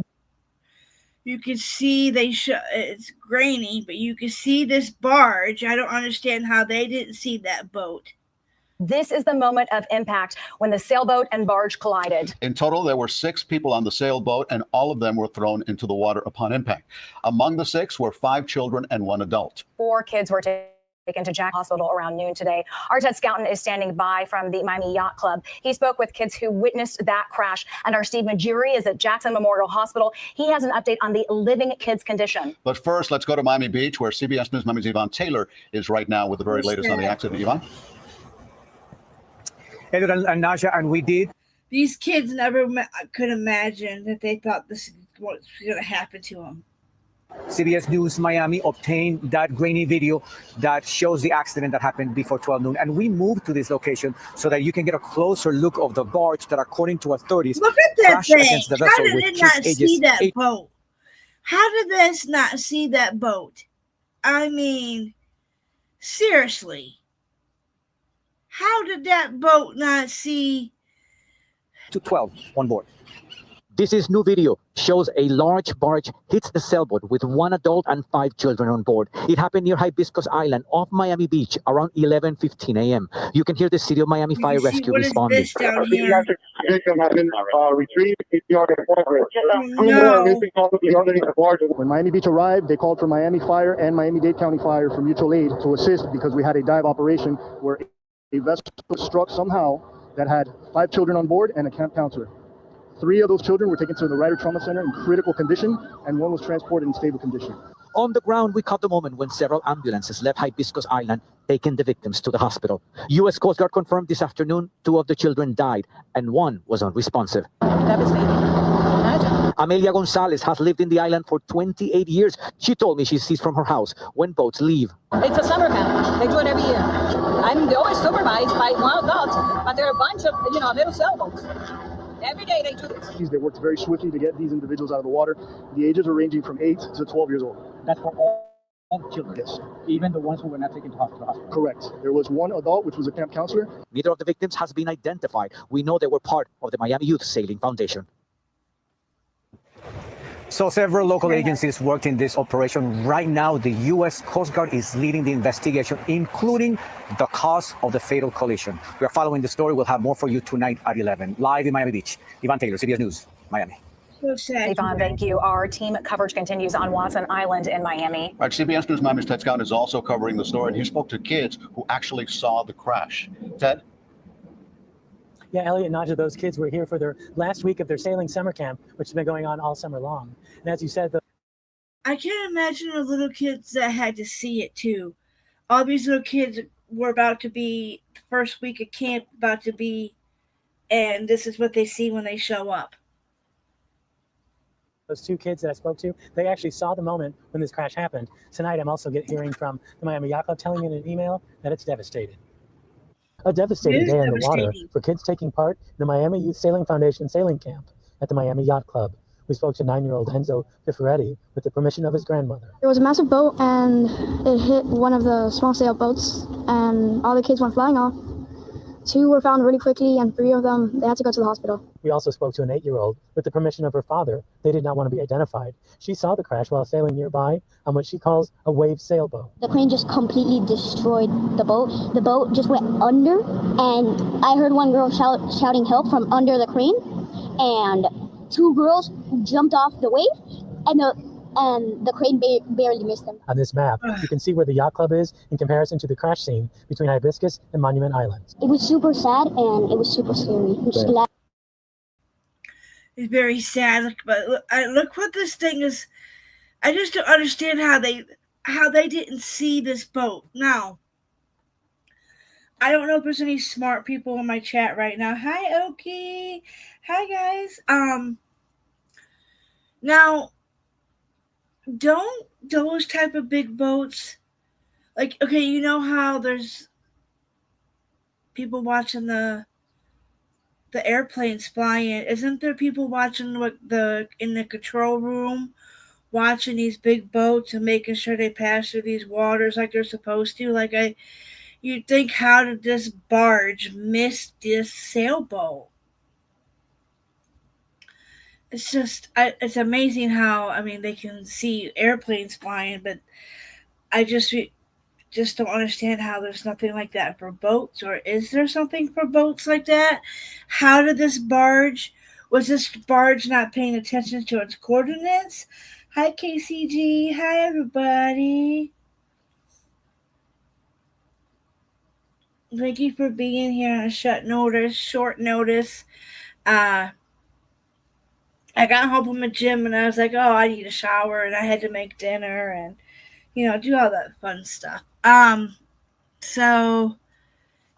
S2: you can see it's grainy, but you can see this barge. I don't understand how they didn't see that boat.
S17: This is the moment of impact when the sailboat and barge collided.
S16: In total, there were 6 people on the sailboat, and all of them were thrown into the water upon impact. Among the 6 were 5 children and 1 adult.
S17: 4 kids were taken taken to Jack Hospital around noon today. Our Ted Scouten is standing by from the Miami Yacht Club. He spoke with kids who witnessed that crash, and our Steve Majuri is at Jackson Memorial Hospital. He has an update on the living kid's condition.
S16: But first, let's go to Miami Beach, where CBS News Miami's Yvonne Taylor is right now with the very latest on the accident. Yvonne?
S18: Edward and Naja, and we did.
S2: These kids never could imagine that they thought this was going to happen to them.
S18: CBS News Miami obtained that grainy video that shows the accident that happened before 12 noon. And we moved to this location so that you can get a closer look of the barge that, according to authorities,
S2: look at that
S18: crashed
S2: thing.
S18: against the vessel.
S2: How did
S18: with
S2: it not
S18: kids
S2: see
S18: ages
S2: that
S18: 8.
S2: boat? How did this not see that boat? I mean, seriously. How did that boat not see?
S18: To 12 on board. This is new video. Shows a large barge hits the sailboat with 1 adult and 5 children on board. It happened near Hibiscus Island off Miami Beach around 11:15 a.m. You can hear the City of Miami Fire Rescue responding.
S2: This down here?
S13: Victim has been retrieved.
S6: When Miami Beach arrived, they called for Miami Fire and Miami-Dade County Fire for mutual aid to assist because we had a dive operation where a vessel struck somehow that had 5 children on board and a camp counselor. 3 of those children were taken to the Ryder Trauma Center in critical condition, and 1 was transported in stable condition.
S18: On the ground, we caught the moment when several ambulances left Hibiscus Island, taking the victims to the hospital. U.S. Coast Guard confirmed this afternoon 2 of the children died, and 1 was unresponsive. Amelia Gonzalez has lived in the island for 28 years. She told me she sees from her house when boats leave.
S5: It's a summer camp. They do it every year. I'm always supervised by 1 adult, but there are a bunch of, little sailboats. Every day they do this.
S6: They worked very swiftly to get these individuals out of the water. The ages are ranging from 8 to 12 years old.
S18: That's for all children?
S6: Yes.
S18: Even the ones who were not taken to hospital?
S6: Correct. There was 1 adult, which was a camp counselor.
S18: Neither of the victims has been identified. We know they were part of the Miami Youth Sailing Foundation. So several local agencies worked in this operation. Right now, the U.S. Coast Guard is leading the investigation, including the cause of the fatal collision. We are following the story. We'll have more for you tonight at 11. Live in Miami Beach. Yvonne Taylor, CBS News, Miami.
S17: Yvonne, thank you. Our team coverage continues on Watson Island in Miami.
S16: All right, CBS News Miami's Ted Scouten is also covering the story, and he spoke to kids who actually saw the crash. Ted?
S19: Yeah, Elliot and Naja, those kids were here for their last week of their sailing summer camp, which has been going on all summer long. And as you said,
S2: I can't imagine the little kids that had to see it too. All these little kids were about to be, the first week of camp about to be, and this is what they see when they show up.
S19: those 2 kids that I spoke to, they actually saw the moment when this crash happened. Tonight, I'm also hearing from the Miami Yacht Club telling me in an email that it's devastating. A devastating day in the water for kids taking part in the Miami Youth Sailing Foundation sailing camp at the Miami Yacht Club. We spoke to 9-year-old Enzo Piferetti with the permission of his grandmother.
S14: There was a massive boat and it hit one of the small sailboats and all the kids went flying off. 2 were found really quickly and 3 of them, they had to go to the hospital.
S19: We also spoke to an 8-year-old with the permission of her father. They did not want to be identified. She saw the crash while sailing nearby on what she calls a wave sailboat.
S20: The crane just completely destroyed the boat. The boat just went under, and I heard one girl shouting help from under the crane, and 2 girls jumped off the wave, and the crane barely missed them.
S19: On this map, you can see where the yacht club is in comparison to the crash scene between Hibiscus and Monument Island.
S20: It was super sad and it was super scary.
S2: It's very sad, but look what this thing is. I just don't understand how they didn't see this boat. Now, I don't know if there's any smart people in my chat right now. Hi, Oki. Hi, guys. Now, don't those type of big boats, like, okay, you know how there's people watching the airplanes flying? Isn't there people watching in the control room, watching these big boats and making sure they pass through these waters like they're supposed to? You'd think, how did this barge miss this sailboat? It's just, it's amazing how, they can see airplanes flying, but I just don't understand how there's nothing like that for boats. Or is there something for boats like that? How did was this barge not paying attention to its coordinates? Hi, KCG. Hi, everybody. Thank you for being here on short notice. I got home from the gym and I was like, oh, I need a shower, and I had to make dinner and, do all that fun stuff. So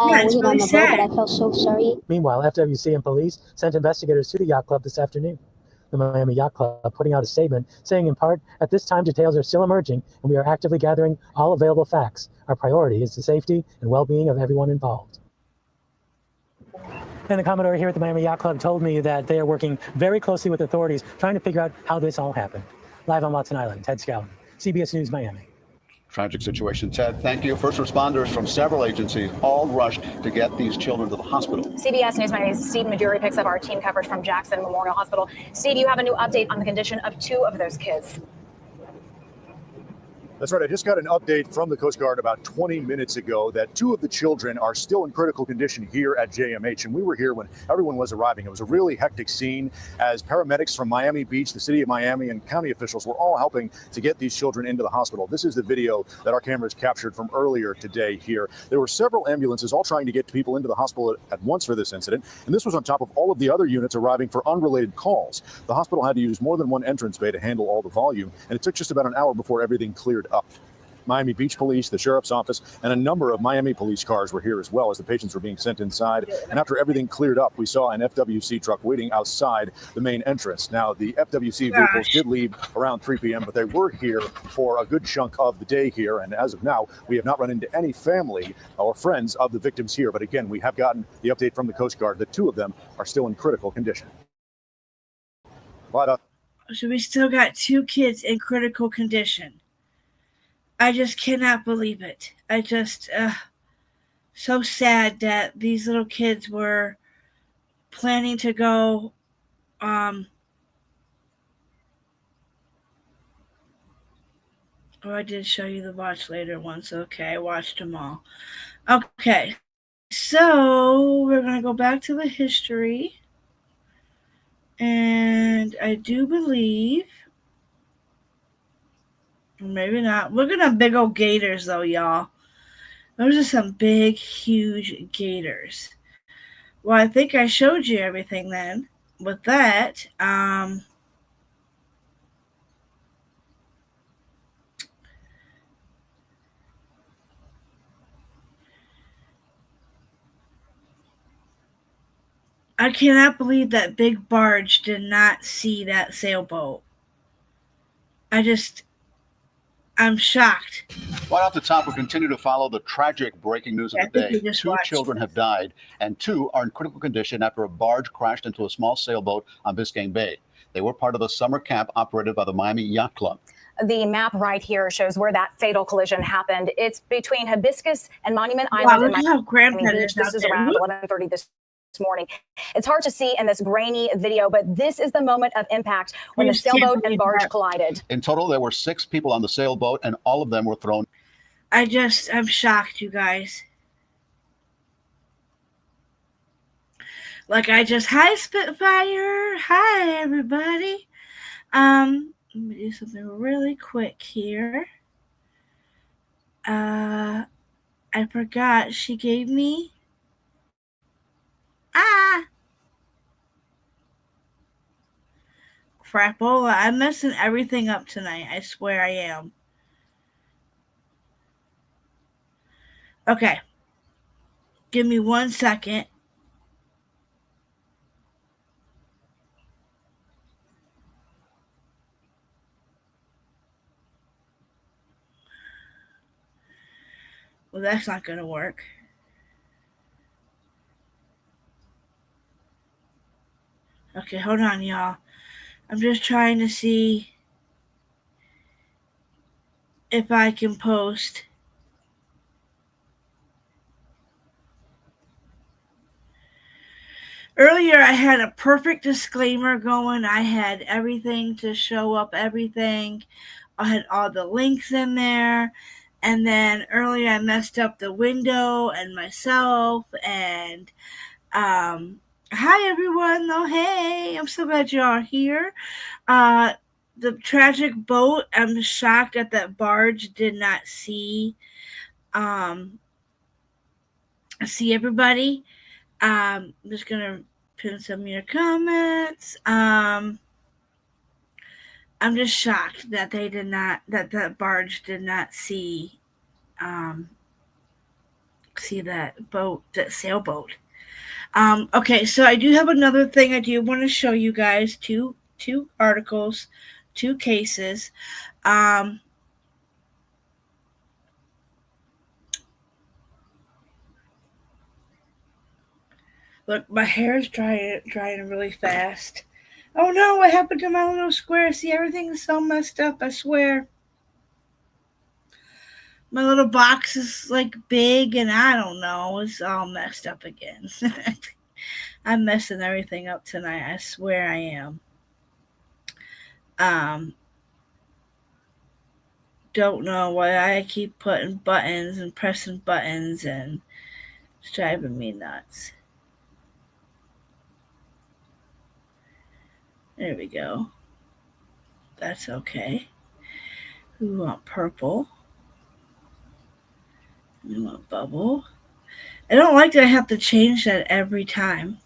S2: yeah, it's
S14: Was it on
S2: really
S14: the boat, but
S2: sad.
S14: I felt so sorry.
S19: Meanwhile, FWC and police sent investigators to the yacht club this afternoon. The Miami Yacht Club putting out a statement saying, in part, at this time, details are still emerging and we are actively gathering all available facts. Our priority is the safety and well-being of everyone involved. And the Commodore here at the Miami Yacht Club told me that they are working very closely with authorities trying to figure out how this all happened. Live on Watson Island, Ted Scouten, CBS News, Miami.
S16: Tragic situation. Ted, thank you. First responders from several agencies all rushed to get these children to the hospital.
S17: CBS News Miami's Steve Maduri picks up our team coverage from Jackson Memorial Hospital. Steve, you have a new update on the condition of 2 of those kids.
S21: That's right. I just got an update from the Coast Guard about 20 minutes ago that 2 of the children are still in critical condition here at JMH. And we were here when everyone was arriving. It was a really hectic scene as paramedics from Miami Beach, the city of Miami, and county officials were all helping to get these children into the hospital. This is the video that our cameras captured from earlier today here. There were several ambulances all trying to get people into the hospital at once for this incident. And this was on top of all of the other units arriving for unrelated calls. The hospital had to use more than one entrance bay to handle all the volume. And it took just about an hour before everything cleared up. Miami Beach Police, the Sheriff's Office, and a number of Miami police cars were here as well as the patients were being sent inside. And after everything cleared up, we saw an FWC truck waiting outside the main entrance. Now, the FWC vehicles did leave around 3 p.m., but they were here for a good chunk of the day here. And as of now, we have not run into any family or friends of the victims here. But again, we have gotten the update from the Coast Guard that 2 of them are still in critical condition.
S2: So we still got 2 kids in critical condition. I just cannot believe it. I just, so sad that these little kids were planning to go, oh, I did show you the watch later ones. Okay, I watched them all. Okay, so we're going to go back to the history. And I do believe, maybe not. Look at them big old gators, though, y'all. Those are some big, huge gators. Well, I think I showed you everything then. With that, I cannot believe that big barge did not see that sailboat. I'm shocked.
S16: Right off the top, we continue to follow the tragic breaking news of the day. 2 children have died, and 2 are in critical condition after a barge crashed into a small sailboat on Biscayne Bay. They were part of a summer camp operated by the Miami Yacht Club.
S17: The map right here shows where that fatal collision happened. It's between Hibiscus and Monument Island.
S2: Look how Grandpa is
S17: This is around 11:30 this morning. It's hard to see in this grainy video, but this is the moment of impact when the sailboat and barge collided.
S16: In total, there were 6 people on the sailboat, and all of them were thrown.
S2: I'm shocked, you guys. Hi, Spitfire. Hi, everybody. Let me do something really quick here. I forgot she gave me. Crapola. I'm messing everything up tonight. I swear I am. Okay. Give me 1 second. Well, that's not going to work. Okay, hold on, y'all. I'm just trying to see if I can post. Earlier, I had a perfect disclaimer going. I had everything to show up everything. I had all the links in there. And then earlier, I messed up the window and myself. And hi, everyone. Oh, hey. I'm so glad you are here. The tragic boat, I'm shocked that barge did not see see everybody. I'm just gonna pin some of your comments. I'm just shocked that they did not, that barge did not see that boat, that sailboat. Okay, so I do have another thing I do want to show you guys. Two articles, two cases. Look, my hair is drying really fast. Oh no, what happened to my little square? See, everything is so messed up, I swear. My little box is like big, and I don't know, it's all messed up again. I'm messing everything up tonight, I swear I am. Don't know why I keep putting buttons and pressing buttons, and it's driving me nuts. There we go. That's okay. We want purple. We want bubble. I don't like that I have to change that every time.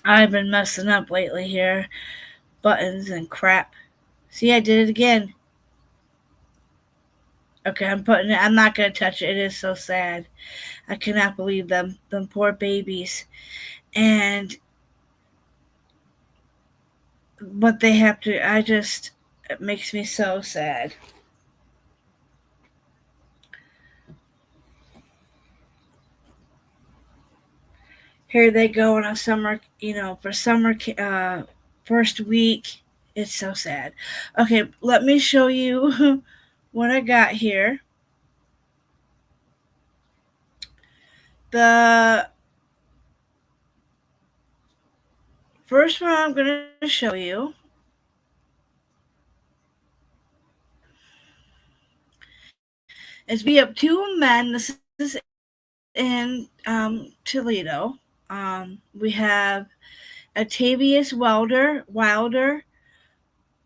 S2: I've been messing up lately here. Buttons and crap. See, I did it again. Okay, I'm putting it. I'm not going to touch it. It is so sad. I cannot believe them poor babies. And what they have to, it makes me so sad. Here they go on a summer, for summer, first week. It's so sad. Okay, let me show you what I got here. The first one I'm going to show you is we have two men. This is in Toledo. We have Octavius Wilder,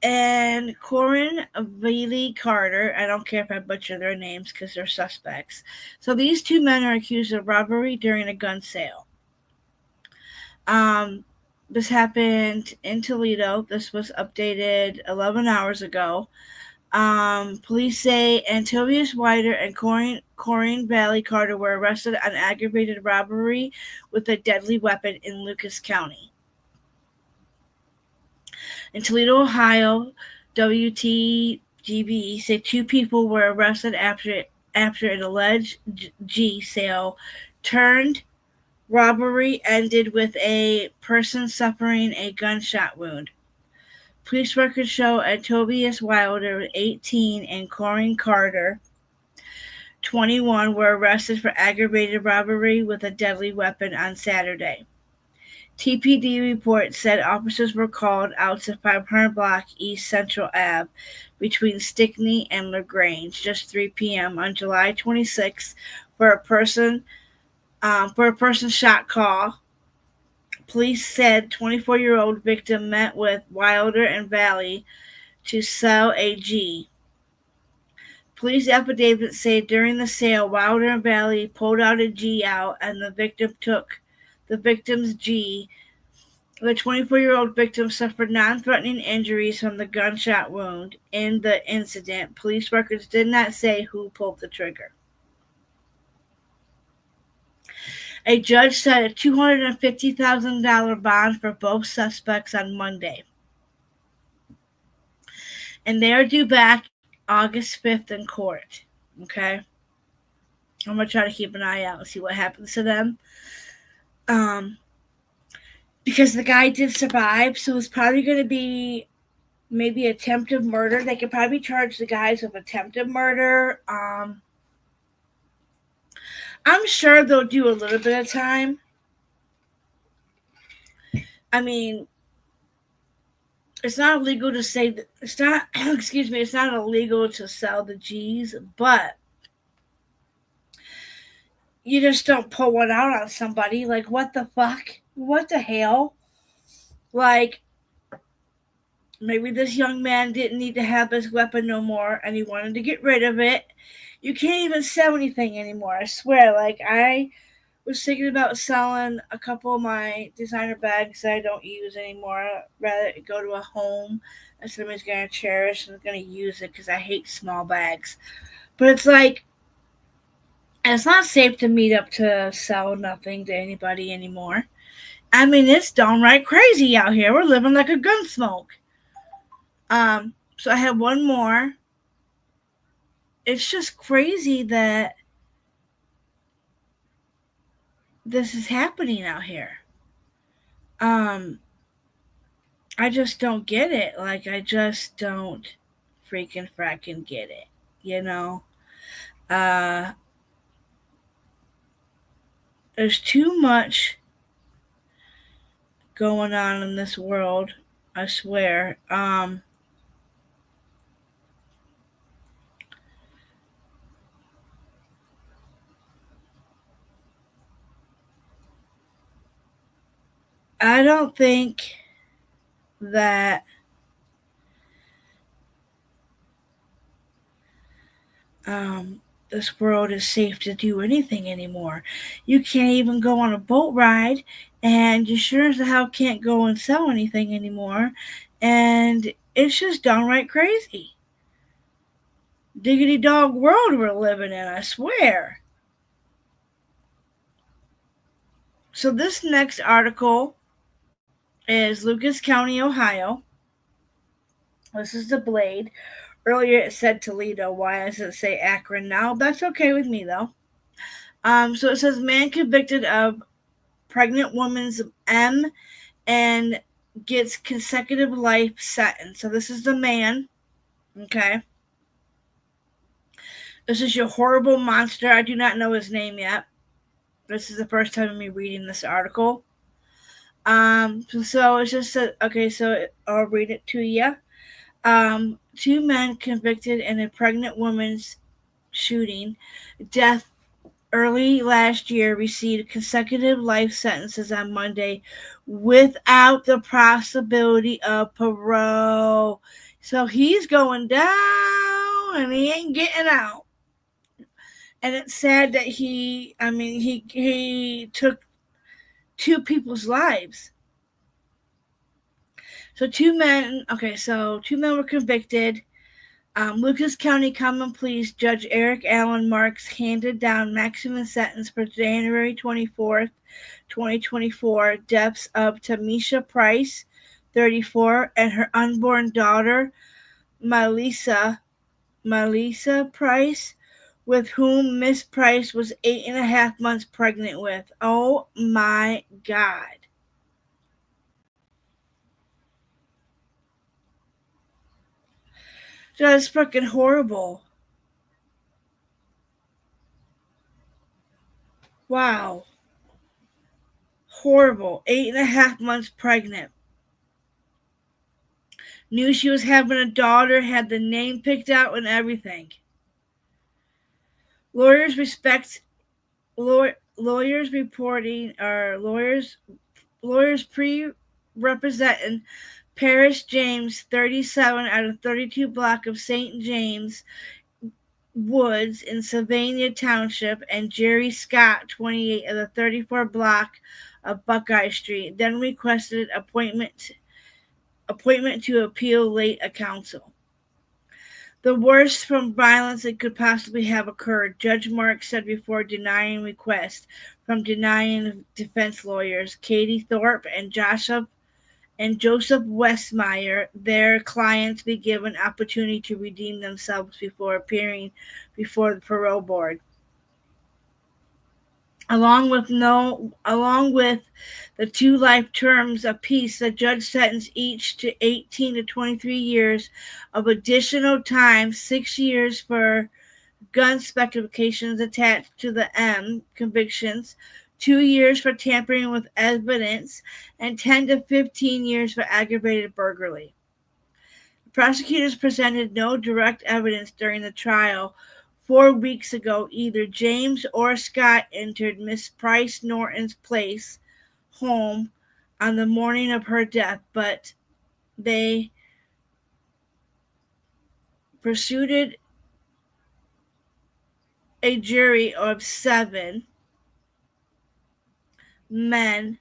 S2: and Corin Bailey Carter. I don't care if I butcher their names because they're suspects. So these two men are accused of robbery during a gun sale. This happened in Toledo. This was updated 11 hours ago. Police say Octavius Wilder and Corin Bailey Carter were arrested on aggravated robbery with a deadly weapon in Lucas County. In Toledo, Ohio, WTGB say two people were arrested after an alleged G sale turned robbery ended with a person suffering a gunshot wound. Police records show Octavius Wilder, 18, and Corin Carter, 21, were arrested for aggravated robbery with a deadly weapon on Saturday. TPD report said officers were called out to 500 block East Central Ave between Stickney and LaGrange just 3 p.m. on July 26 for a person shot call. Police said 24-year-old victim met with Wilder and Valley to sell a G. Police affidavits say during the sale, Wilder and Valley pulled out a G out, and the victim took the victim's G. The 24-year-old victim suffered non-threatening injuries from the gunshot wound in the incident. Police records did not say who pulled the trigger. A judge set a $250,000 bond for both suspects on Monday. And they are due back August 5th in court. Okay? I'm going to try to keep an eye out and see what happens to them. Because the guy did survive, so it's probably going to be maybe attempted murder. They could probably charge the guys with attempted murder. I'm sure they'll do a little bit of time. I mean, it's not illegal to say that, it's not illegal to sell the G's, but you just don't pull one out on somebody. Like, what the fuck? What the hell? Like, maybe this young man didn't need to have his weapon no more, and he wanted to get rid of it. You can't even sell anything anymore. I swear. Like, I was thinking about selling a couple of my designer bags that I don't use anymore. Rather go to a home that somebody's going to cherish and going to use it because I hate small bags. But it's like, it's not safe to meet up to sell nothing to anybody anymore. I mean, it's downright crazy out here. We're living like a Gunsmoke. So I have one more. It's just crazy that this is happening out here. I just don't get it. Like, I just don't freaking fracking get it. You know? There's too much going on in this world. I swear. I don't think that this world is safe to do anything anymore. You can't even go on a boat ride, and you sure as hell can't go and sell anything anymore. And it's just downright crazy. Diggity dog world we're living in, I swear. So this next article is Lucas County, Ohio. This is the Blade. Earlier it said Toledo. Why does it say Akron now? That's okay with me though. So it says man convicted of pregnant woman's M and gets consecutive life sentence. So this is the man. Okay. This is your horrible monster. I do not know his name yet. This is the first time of me reading this article. So it's just okay. So I'll read it to you. 2 men convicted in a pregnant woman's shooting death early last year received consecutive life sentences on Monday without the possibility of parole. So he's going down and he ain't getting out. And it's sad that he took 2 people's lives. So 2 men were convicted. Lucas County Common Pleas Judge Eric Allen Marks handed down maximum sentence for January 24th, 2024, deaths of Tamisha Price, 34, and her unborn daughter, Melissa Price, with whom Miss Price was 8.5 months pregnant with. Oh my God. That's freaking horrible. Wow. Horrible. 8.5 months pregnant. Knew she was having a daughter, had the name picked out and everything. Lawyers pre-representing Paris James, 37, out of 32 block of St. James Woods in Sylvania Township, and Jerry Scott, 28, of the 34 block of Buckeye Street, then requested appointment to appeal late a counsel. The worst from violence that could possibly have occurred, Judge Marks said before denying requests from denying defense lawyers Katie Thorpe and Joseph Westmeyer, their clients, be given opportunity to redeem themselves before appearing before the parole board. Along with the 2 life terms apiece, the judge sentenced each to 18 to 23 years of additional time, 6 years for gun specifications attached to the M convictions, 2 years for tampering with evidence, and 10 to 15 years for aggravated burglary. Prosecutors presented no direct evidence during the trial. 4 weeks ago, either James or Scott entered Miss Price Norton's place home on the morning of her death, but they proceeded a jury of 7 men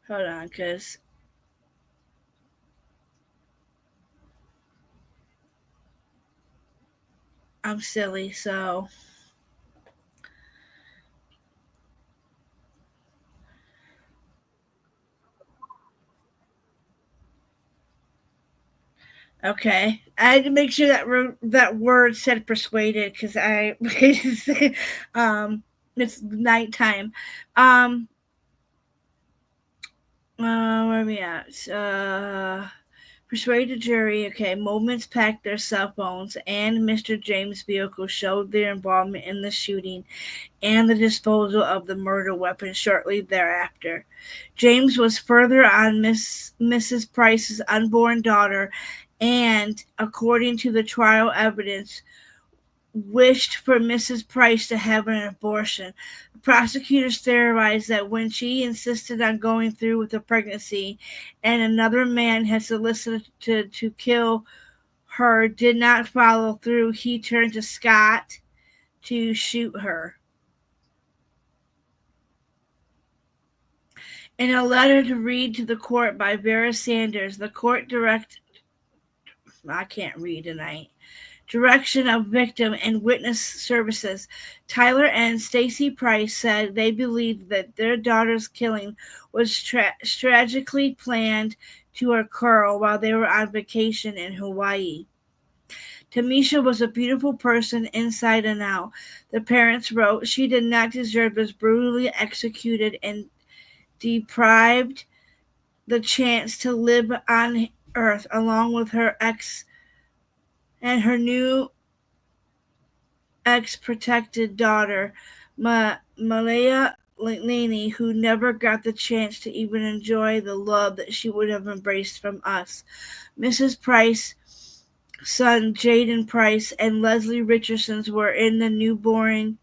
S2: hold on, because I'm silly, so okay. I had to make sure that word said persuaded because it's nighttime. Where are we at? Persuade the jury. Okay, moments packed their cell phones, and Mr. James' vehicle showed their involvement in the shooting and the disposal of the murder weapon shortly thereafter. James was further on Mrs. Price's unborn daughter, and, according to the trial evidence, wished for Mrs. Price to have an abortion. The prosecutors theorized that when she insisted on going through with the pregnancy and another man had solicited to kill her did not follow through, he turned to Scott to shoot her. In a letter to read to the court by Vera Sanders, the court I can't read tonight. Direction of Victim and Witness Services, Tyler and Stacy Price said they believed that their daughter's killing was tragically planned to occur while they were on vacation in Hawaii. Tamisha was a beautiful person inside and out. The parents wrote she did not deserve this brutally executed and deprived the chance to live on Earth along with her ex and her new ex-protected daughter, Malaya Laney, who never got the chance to even enjoy the love that she would have embraced from us. Mrs. Price, son Jaden Price, and Leslie Richardson's were in the neighboring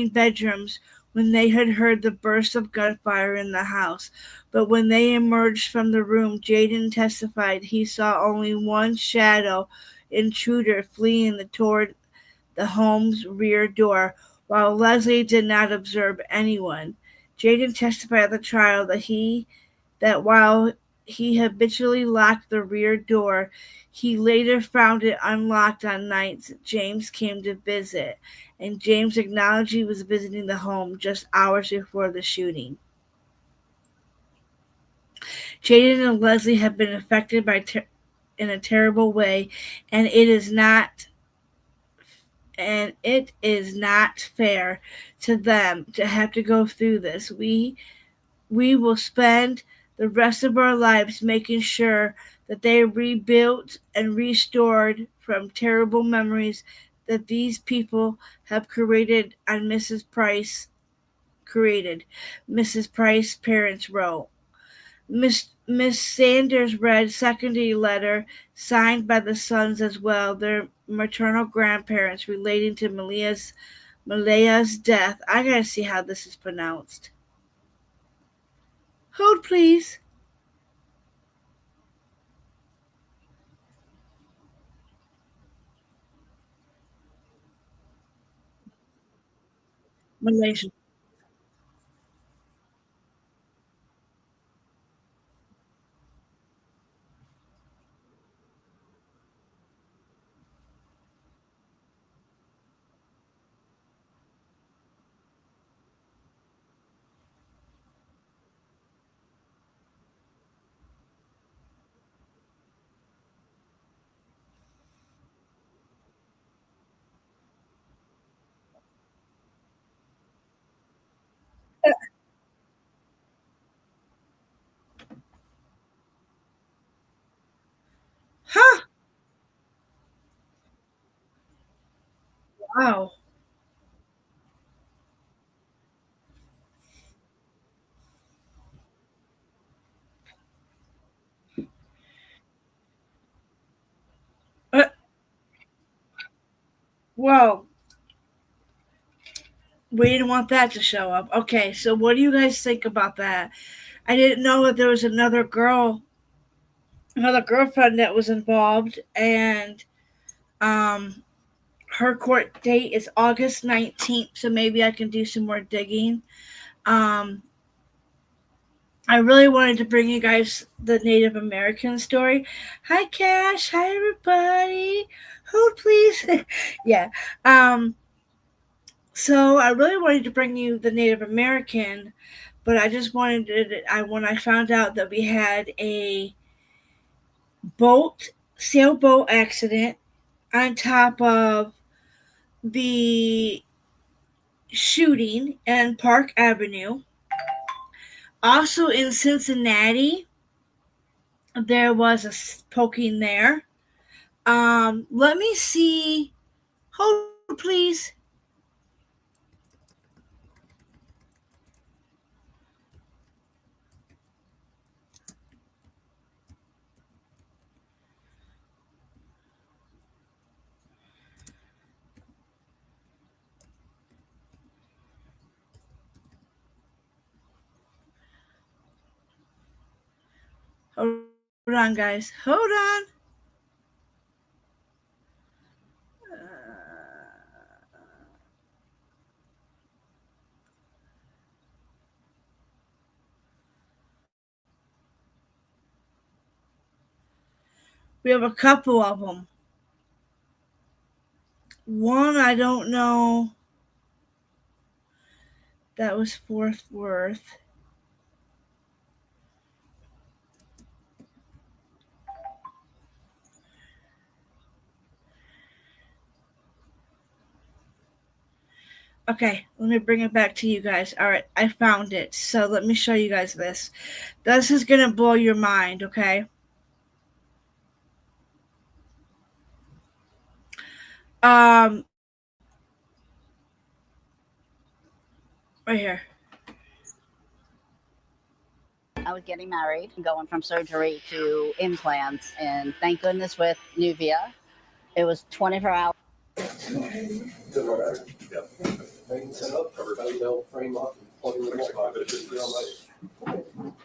S2: bedrooms when they had heard the burst of gunfire in the house. But when they emerged from the room, Jaden testified he saw only one shadow intruder fleeing toward the home's rear door, while Leslie did not observe anyone. Jaden testified at the trial that while he habitually locked the rear door, he later found it unlocked on nights James came to visit, and James acknowledged he was visiting the home just hours before the shooting. Jaden and Leslie have been affected in a terrible way, and it is not fair to them to have to go through this. We will spend the rest of our lives making sure that they are rebuilt and restored from terrible memories that these people have created on Mrs. Price. Mrs. Price parents wrote. Miss Sanders read secondary letter signed by the sons as well, their maternal grandparents relating to Malaya's death. I gotta see how this is pronounced. Hold, please. Malaysia. Huh? Wow. Whoa. We didn't want that to show up. Okay, so what do you guys think about that? I didn't know that there was another girl another girlfriend that was involved, and her court date is August 19th, so maybe I can do some more digging. I really wanted to bring you guys the Native American story. Hi, Cash. Hi, everybody. Hold, please. Yeah. So I really wanted to bring you the Native American, but I just wanted to, when I found out that we had a sailboat accident on top of the shooting in Park Avenue. Also in Cincinnati, there was a poking there. Let me see. Hold, please. Hold on, guys. Hold on. We have a couple of them. One, I don't know. That was Fort Worth. Okay, let me bring it back to you guys. All right, I found it. So let me show you guys this. This is going to blow your mind, okay? Right here.
S1: I was getting married, going from surgery to implants, and thank goodness with Nuvia, it was 24 hours.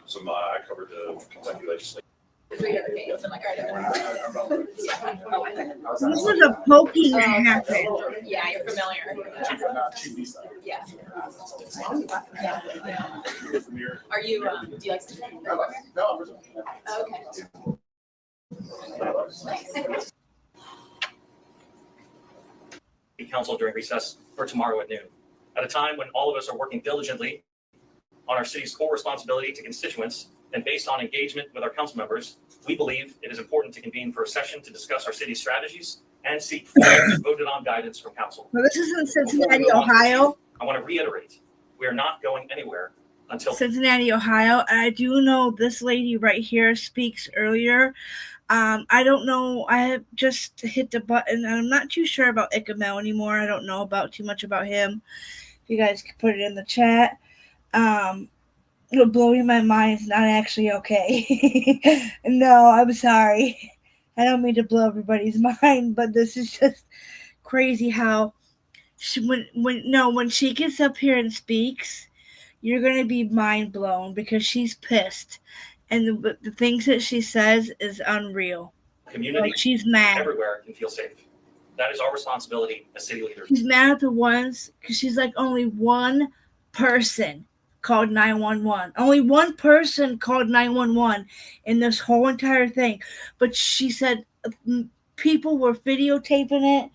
S10: Some I covered the Kentucky legislature.
S2: This is a poking that happened.
S4: Yeah, you're familiar. Yeah. Are you, do you like to drink? No. Okay.
S22: Council during recess for tomorrow at noon, at a time when all of us are working diligently on our city's core responsibility to constituents, and based on engagement with our council members, we believe it is important to convene for a session to discuss our city's strategies and seek voted on guidance from council.
S2: Well, this is in Cincinnati, Ohio.
S22: I want to reiterate, we are not going anywhere until
S2: Cincinnati, Ohio. And I do know this lady right here speaks earlier. I don't know. I have just hit the button, and I'm not too sure about Icamel anymore. I don't know too much about him. If you guys could put it in the chat. Blowing my mind is not actually okay. No, I'm sorry. I don't mean to blow everybody's mind, but this is just crazy how when she gets up here and speaks, you're going to be mind blown because she's pissed. And the things that she says is unreal.
S22: community,
S2: she's mad.
S22: Everywhere can feel safe. That is our responsibility as city leaders.
S2: She's mad at the ones because she's like, only one person called 911. Only one person called 911 in this whole entire thing. But she said people were videotaping it.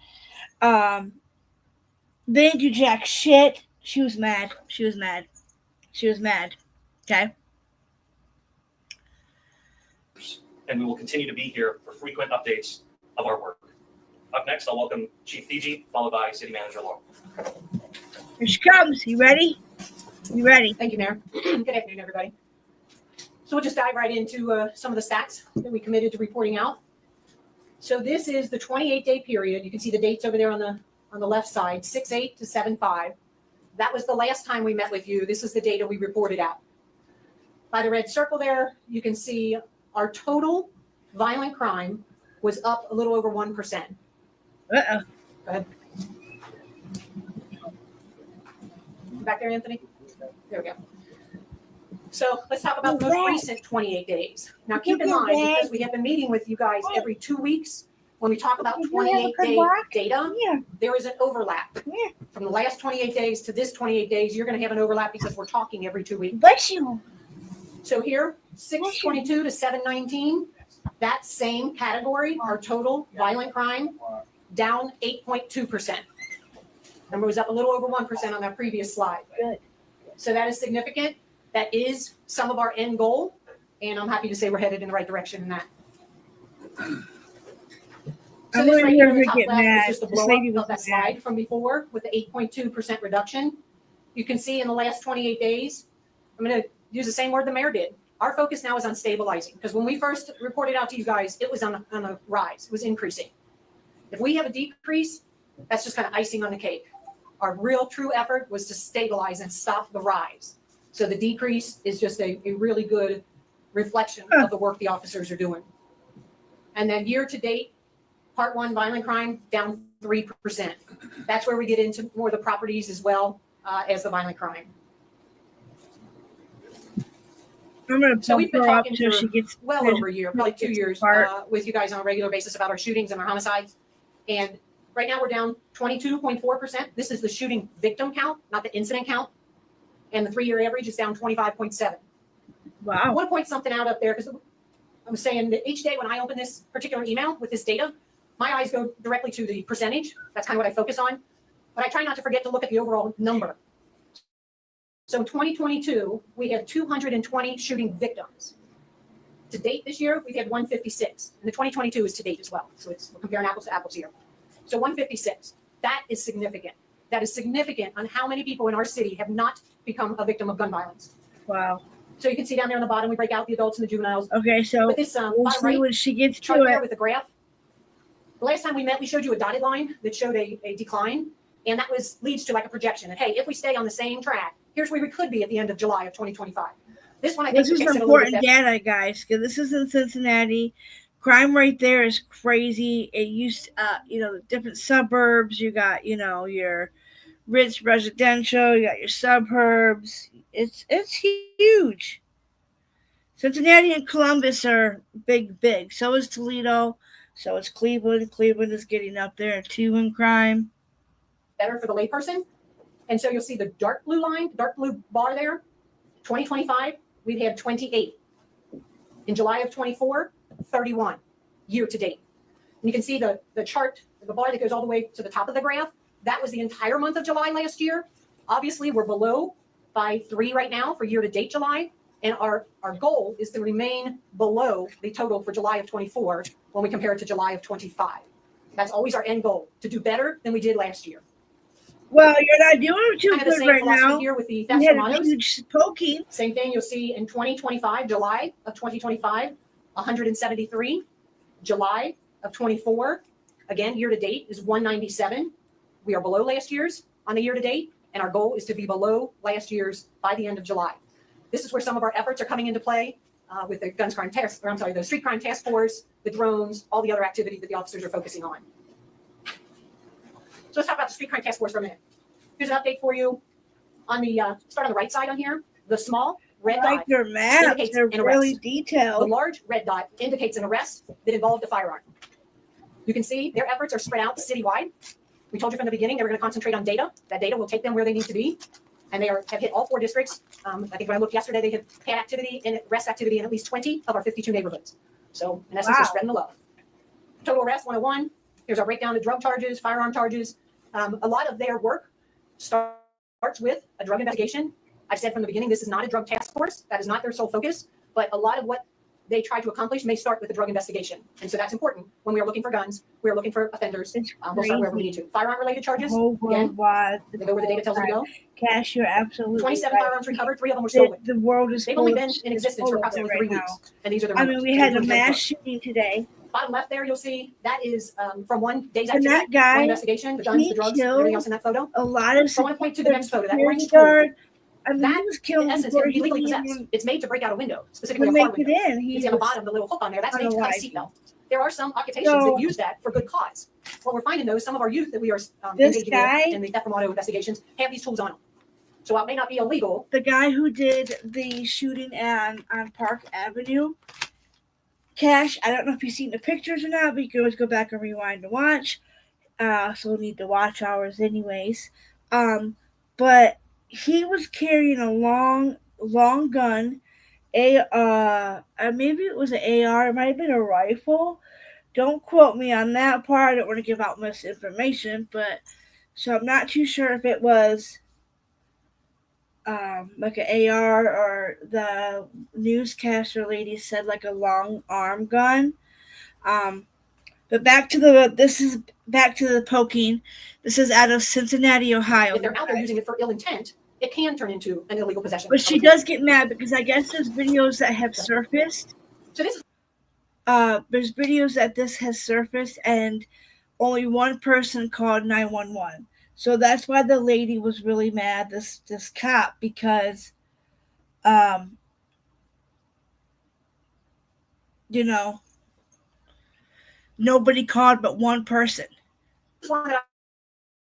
S2: They didn't do jack shit. She was mad. Okay.
S22: And we will continue to be here for frequent updates of our work. Up next, I'll welcome Chief Fiji, followed by City Manager Laura.
S2: Here she comes. You ready?
S23: Thank you, Mayor. Good afternoon, everybody. So we'll just dive right into some of the stats that we committed to reporting out. So this is the 28-day period. You can see the dates over there on the left side, 6/8 to 7/5. That was the last time we met with you. This is the data we reported out. By the red circle there, you can see our total violent crime was up a little over 1%.
S2: Uh-oh.
S23: Go ahead. Back there, Anthony? There we go. So let's talk about the most recent 28 days. Now keep in mind, because we have been meeting with you guys every 2 weeks, when we talk about 28-day data, there is an overlap. From the last 28 days to this 28 days, you're going to have an overlap because we're talking every 2 weeks.
S2: Bless you.
S23: So here, 622 to 719, that same category, our total violent crime, down 8.2%. Number was up a little over 1% on that previous slide.
S2: Good.
S23: So that is significant. That is some of our end goal, and I'm happy to say we're headed in the right direction in that. So this right here in the top left is just a blow up of that slide from before with the 8.2% reduction. You can see in the last 28 days, I'm going to use the same word the mayor did. Our focus now is on stabilizing, because when we first reported out to you guys, it was on a rise. It was increasing. If we have a decrease, that's just kind of icing on the cake. Our real true effort was to stabilize and stop the rise. So the decrease is just a really good reflection of the work the officers are doing. And then year to date, Part 1 violent crime down 3%. That's where we get into more of the properties as well as the violent crime. So we've been talking for well over a year, probably 2 years, with you guys on a regular basis about our shootings and our homicides. And right now we're down 22.4%. This is the shooting victim count, not the incident count. And the 3-year average is down 25.7.
S2: Wow.
S23: I want to point something out up there, because I was saying that each day when I open this particular email with this data, my eyes go directly to the percentage. That's kind of what I focus on. But I try not to forget to look at the overall number. So in 2022, we had 220 shooting victims. To date this year, we've had 156. And the 2022 is to date as well. So we're comparing apples to apples here. So 156. That is significant. That is significant on how many people in our city have not become a victim of gun violence.
S2: Wow.
S23: So you can see down there on the bottom, we break out the adults and the juveniles.
S2: Okay, so
S23: with this
S2: we'll see when she gets to
S23: there
S2: it.
S23: with the graph. The last time we met, we showed you a dotted line that showed a decline, and that leads to like a projection that, hey, if we stay on the same track, here's where we could be at the end of July of 2025. This one, I think,
S2: this is important data, guys, because this is in Cincinnati. Crime rate there is crazy. It used, the different suburbs. You got, your rich residential. You got your suburbs. It's huge. Cincinnati and Columbus are big. So is Toledo. So is Cleveland. Cleveland is getting up there too in crime.
S23: Better for the layperson. And so you'll see the dark blue line, dark blue bar there. 2025, we've had 28. In July of 24, 31 year to date. And you can see the chart, the bar that goes all the way to the top of the graph. That was the entire month of July last year. Obviously, we're below by 3 right now for year to date July. And our goal is to remain below the total for July of 24 when we compare it to July of 25. That's always our end goal, to do better than we did last year.
S2: Well, you're not doing too good right now.
S23: Here with the
S2: theft huge poking.
S23: Same thing you'll see in 2025, July of 2025, 173. July of 24, again, year to date is 197. We are below last year's on the year to date, and our goal is to be below last year's by the end of July. This is where some of our efforts are coming into play with the the street crime task force, the drones, all the other activity that the officers are focusing on. So let's talk about the street crime task force for a minute. Here's an update for you on the start on the right side on here. The small red dot
S2: your maps.
S23: indicates
S2: They're
S23: an
S2: really
S23: arrest.
S2: detailed.
S23: The large red dot indicates an arrest that involved a firearm. You can see their efforts are spread out citywide. We told you from the beginning they were going to concentrate on data. That data will take them where they need to be. And they have hit all 4 districts. I think when I looked yesterday, they had CAD activity and arrest activity in at least 20 of our 52 neighborhoods. So in essence, they're spreading the love. Total arrest 101. Here's our breakdown of drug charges, firearm charges. A lot of their work starts with a drug investigation. I've said from the beginning, this is not a drug task force. That is not their sole focus. But a lot of what they try to accomplish may start with a drug investigation. And so that's important. When we are looking for guns, we are looking for offenders. We'll start wherever we need to. Firearm-related charges. Again, they go where the data tells them to go.
S2: Cash, you're absolutely
S23: 27
S2: right.
S23: firearms recovered, 3 of them were stolen.
S2: The world is
S23: They've only been in existence for approximately 3 weeks. And these are the numbers.
S2: we had a mass shooting today.
S23: Bottom left there, you'll see that is from one day's
S2: And
S23: activity,
S2: that guy,
S23: one investigation, the guns, the drugs, everything else in that photo.
S2: A lot of
S23: I want to point to the next photo, that orange
S2: guard.
S23: That,
S2: was killed
S23: in essence,
S2: before
S23: can be legally
S2: he
S23: possessed. It's made to break out a window, specifically a
S2: make
S23: car window.
S2: it in.
S23: You see on the bottom, the little hook on there, that's made to cut a seatbelt. There are some occupations that use that for good cause. What we're finding, though, is some of our youth that we are engaging in the theft from auto investigations have these tools on them. So while it may not be illegal,
S2: the guy who did the shooting on Park Avenue, Cash, I don't know if you've seen the pictures or not, but you can always go back and rewind to watch. So we'll need the watch hours anyways. But he was carrying a long gun, maybe it was an AR, it might have been a rifle. Don't quote me on that part. I don't want to give out misinformation, but so I'm not too sure if it was like an AR or the newscaster lady said like a long arm gun. But back to the poking. This is out of Cincinnati, Ohio.
S23: if they're out there using it for ill intent, it can turn into an illegal possession.
S2: But she does get mad because I guess there's videos that have surfaced.
S23: So this is
S2: there's videos that this has surfaced and only one person called 911. So that's why the lady was really mad, this cop, because nobody called but one person.
S23: one that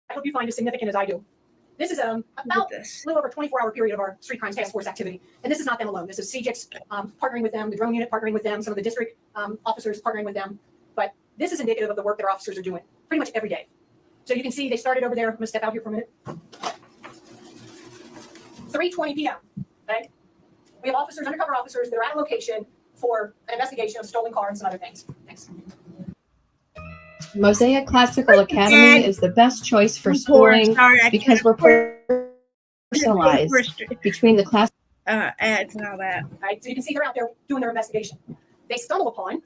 S23: I hope you find as significant as I do. This is about a little over 24-hour period of our street crimes task force activity. And this is not them alone. This is CJIC's partnering with them, the drone unit partnering with them, some of the district officers partnering with them. But this is indicative of the work that our officers are doing pretty much every day. So you can see they started over there. I'm going to step out here for a minute. 3:20 p.m. Okay? We have officers, undercover officers, that are at a location for an investigation of stolen cars and some other things. Thanks.
S3: Mosaic Classical Academy is the best choice for schooling because we're personalized between the class
S2: ads and all that.
S23: Right, so you can see they're out there doing their investigation. They stumble upon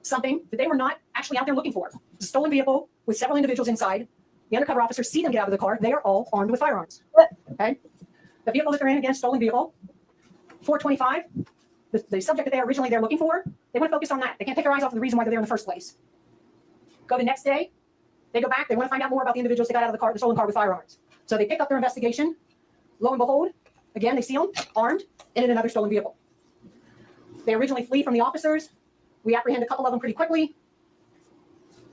S23: something that they were not actually out there looking for. A stolen vehicle with several individuals inside. The undercover officers see them get out of the car. They are all armed with firearms. Okay, the vehicle that they're in, again, stolen vehicle. 425. The subject that they're looking for. They want to focus on that. They can't take their eyes off of the reason why they're there in the first place. Go the next day, they go back, they want to find out more about the individuals that got out of the car, the stolen car with firearms. So they pick up their investigation. Lo and behold, again, they see them armed and in another stolen vehicle. They originally flee from the officers. We apprehend a couple of them pretty quickly.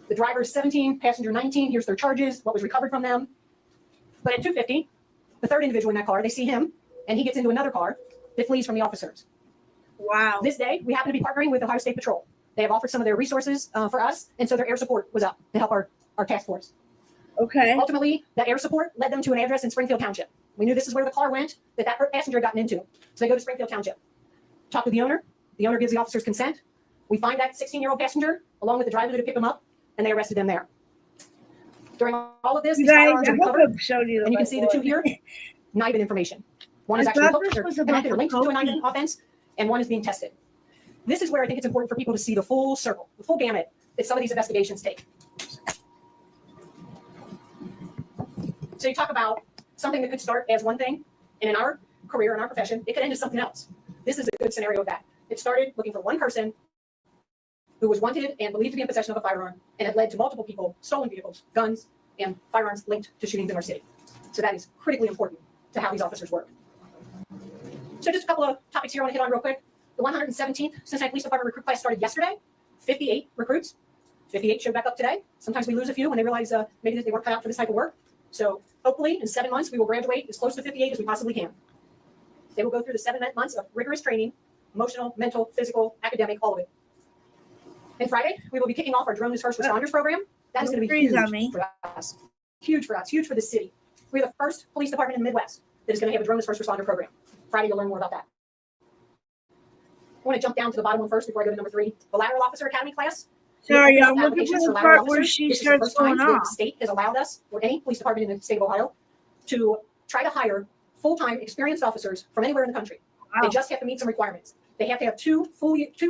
S23: The driver is 17, passenger 19. Here's their charges, what was recovered from them. But at 2:50, the third individual in that car, they see him, and he gets into another car that flees from the officers.
S2: Wow.
S23: This day, we happen to be partnering with Ohio State Patrol. They have offered some of their resources for us, and so their air support was up to help our task force.
S2: Okay.
S23: Ultimately, that air support led them to an address in Springfield Township. We knew this is where the car went that passenger had gotten into. So they go to Springfield Township. Talk to the owner. The owner gives the officers consent. We find that 16-year-old passenger, along with the driver that picked them up, and they arrested them there. During all of this, these firearms are recovered, and you can see the two here, NIBIN information. One is actually hooked or connected or linked to a NIBIN offense, and one is being tested. This is where I think it's important for people to see the full circle, the full gamut that some of these investigations take. So you talk about something that could start as one thing, and in our career, in our profession, it could end as something else. This is a good scenario of that. It started looking for one person who was wanted and believed to be in possession of a firearm, and it led to multiple people, stolen vehicles, guns, and firearms linked to shootings in our city. So that is critically important to how these officers work. So just a couple of topics here I want to hit on real quick. The 117th Cincinnati Police Department recruit class started yesterday. 58 recruits. 58 showed back up today. Sometimes we lose a few when they realize maybe that they weren't cut out for this type of work. So hopefully in 7 months, we will graduate as close to 58 as we possibly can. They will go through the 7 months of rigorous training, emotional, mental, physical, academic, all of it. And Friday, we will be kicking off our Drone as First Responders program. That is going to be huge for us. Huge for us, huge for the city. We're the first police department in the Midwest that is going to have a Drone as First Responder program. Friday, you'll learn more about that. I want to jump down to the bottom one first before I go to number 3. The Lateral Officer Academy class.
S2: Sorry, I'm looking for the part where she starts going off.
S23: The state has allowed us, or any police department in the state of Ohio, to try to hire full-time experienced officers from anywhere in the country. Wow. They just have to meet some requirements. They have to have 2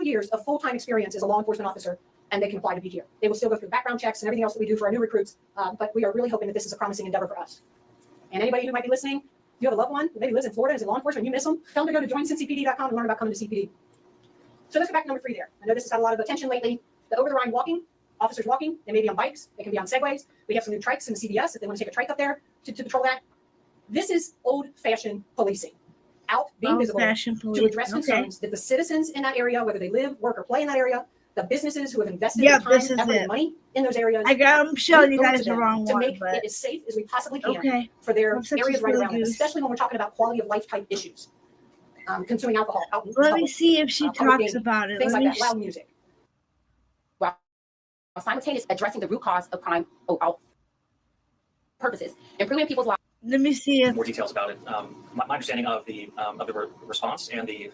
S23: years of full-time experience as a law enforcement officer, and they can apply to be here. They will still go through background checks and everything else that we do for our new recruits, but we are really hoping that this is a promising endeavor for us. And anybody who might be listening, you have a loved one who maybe lives in Florida, is in law enforcement, you miss them, tell them to go to joincincypd.com and learn about coming to CPD. So let's go back to number 3 there. I know this has got a lot of attention lately. The over-the-line walking, officers walking, they may be on bikes, they can be on segways. We have some new trikes in the CBS if they want to take a trike up there to patrol that. This is old-fashioned policing. Out, being visible, to address concerns that the citizens in that area, whether they live, work, or play in that area, The businesses who have invested their time, effort, and money in those areas.
S2: I'm showing you
S23: we owe it
S2: guys
S23: to
S2: the
S23: them
S2: wrong
S23: to
S2: one,
S23: make
S2: but
S23: it as safe as we possibly can
S2: okay.
S23: for their
S2: I'm such a
S23: areas right
S2: silly
S23: around them,
S2: goose.
S23: especially when we're talking about quality of life type issues. Consuming alcohol out in
S2: Let me
S23: public,
S2: see if she
S23: public
S2: talks
S23: gaming,
S2: about it.
S23: things
S2: Let
S23: like
S2: me
S23: that, loud music.
S11: While simultaneously addressing the root cause of crime purposes, improving people's lives.
S2: Let me see if
S22: more details about it. My understanding of the response and the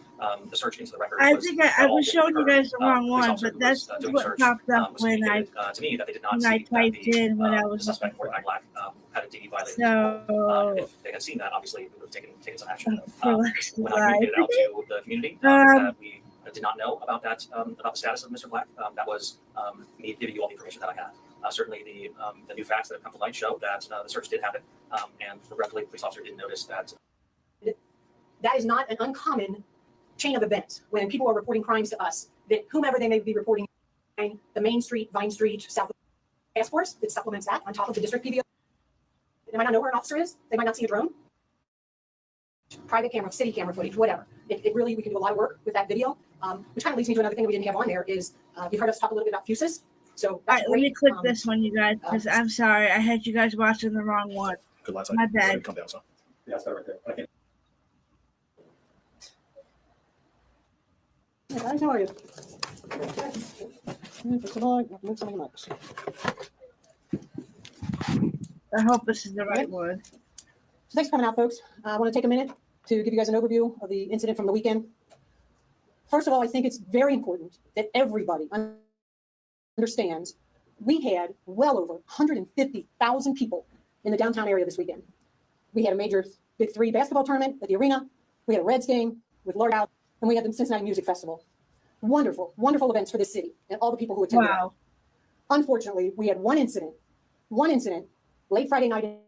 S22: search into the records.
S2: I
S22: was
S2: think
S22: that
S2: I
S22: all
S2: was
S22: did
S2: showing you
S22: occur.
S2: guys the wrong
S22: Police
S2: one,
S22: officer
S2: but
S22: who
S2: that's
S22: was doing
S2: what
S22: search
S2: popped up
S22: was
S2: when I
S22: communicated to me that they did not
S2: when
S22: see
S2: I
S22: that
S2: typed in when I
S22: the
S2: was
S22: suspect Mordecai Black had a DV violation.
S2: so
S22: If they had seen that, obviously we would have taken some action.
S2: relaxed.
S22: When I communicated out to the community that we did not know about that about the status of Mr. Black, that was me giving you all the information that I had. Certainly, the new facts that have come to light show that the search did happen, and regretfully, the police officer didn't notice that.
S23: That is not an uncommon chain of events when people are reporting crimes to us, that whomever they may be reporting, the Main Street, Vine Street, South Task Force that supplements that on top of the district PVO. They might not know where an officer is. They might not see a drone. Private camera, city camera footage, whatever. It really, we can do a lot of work with that video. Which kind of leads me to another thing that we didn't have on there is, you've heard us talk a little bit about fuses. So that's
S2: let me
S23: great.
S2: click this one, you guys, because I'm sorry. I had you guys watching the wrong one.
S21: Good lights.
S2: My bad.
S21: Come down, so.
S22: Yeah, it's better right there. Okay.
S23: Hey guys, how are you?
S2: I hope this is the right one.
S23: So thanks for coming out, folks. I want to take a minute to give you guys an overview of the incident from the weekend. First of all, I think it's very important that everybody understands we had well over 150,000 people in the downtown area this weekend. We had a major Big Three basketball tournament at the arena. We had a Reds game with Large Out, and we had the Cincinnati Music Festival. Wonderful, wonderful events for the city and all the people who attended.
S2: Wow.
S23: Unfortunately, we had one incident late Friday night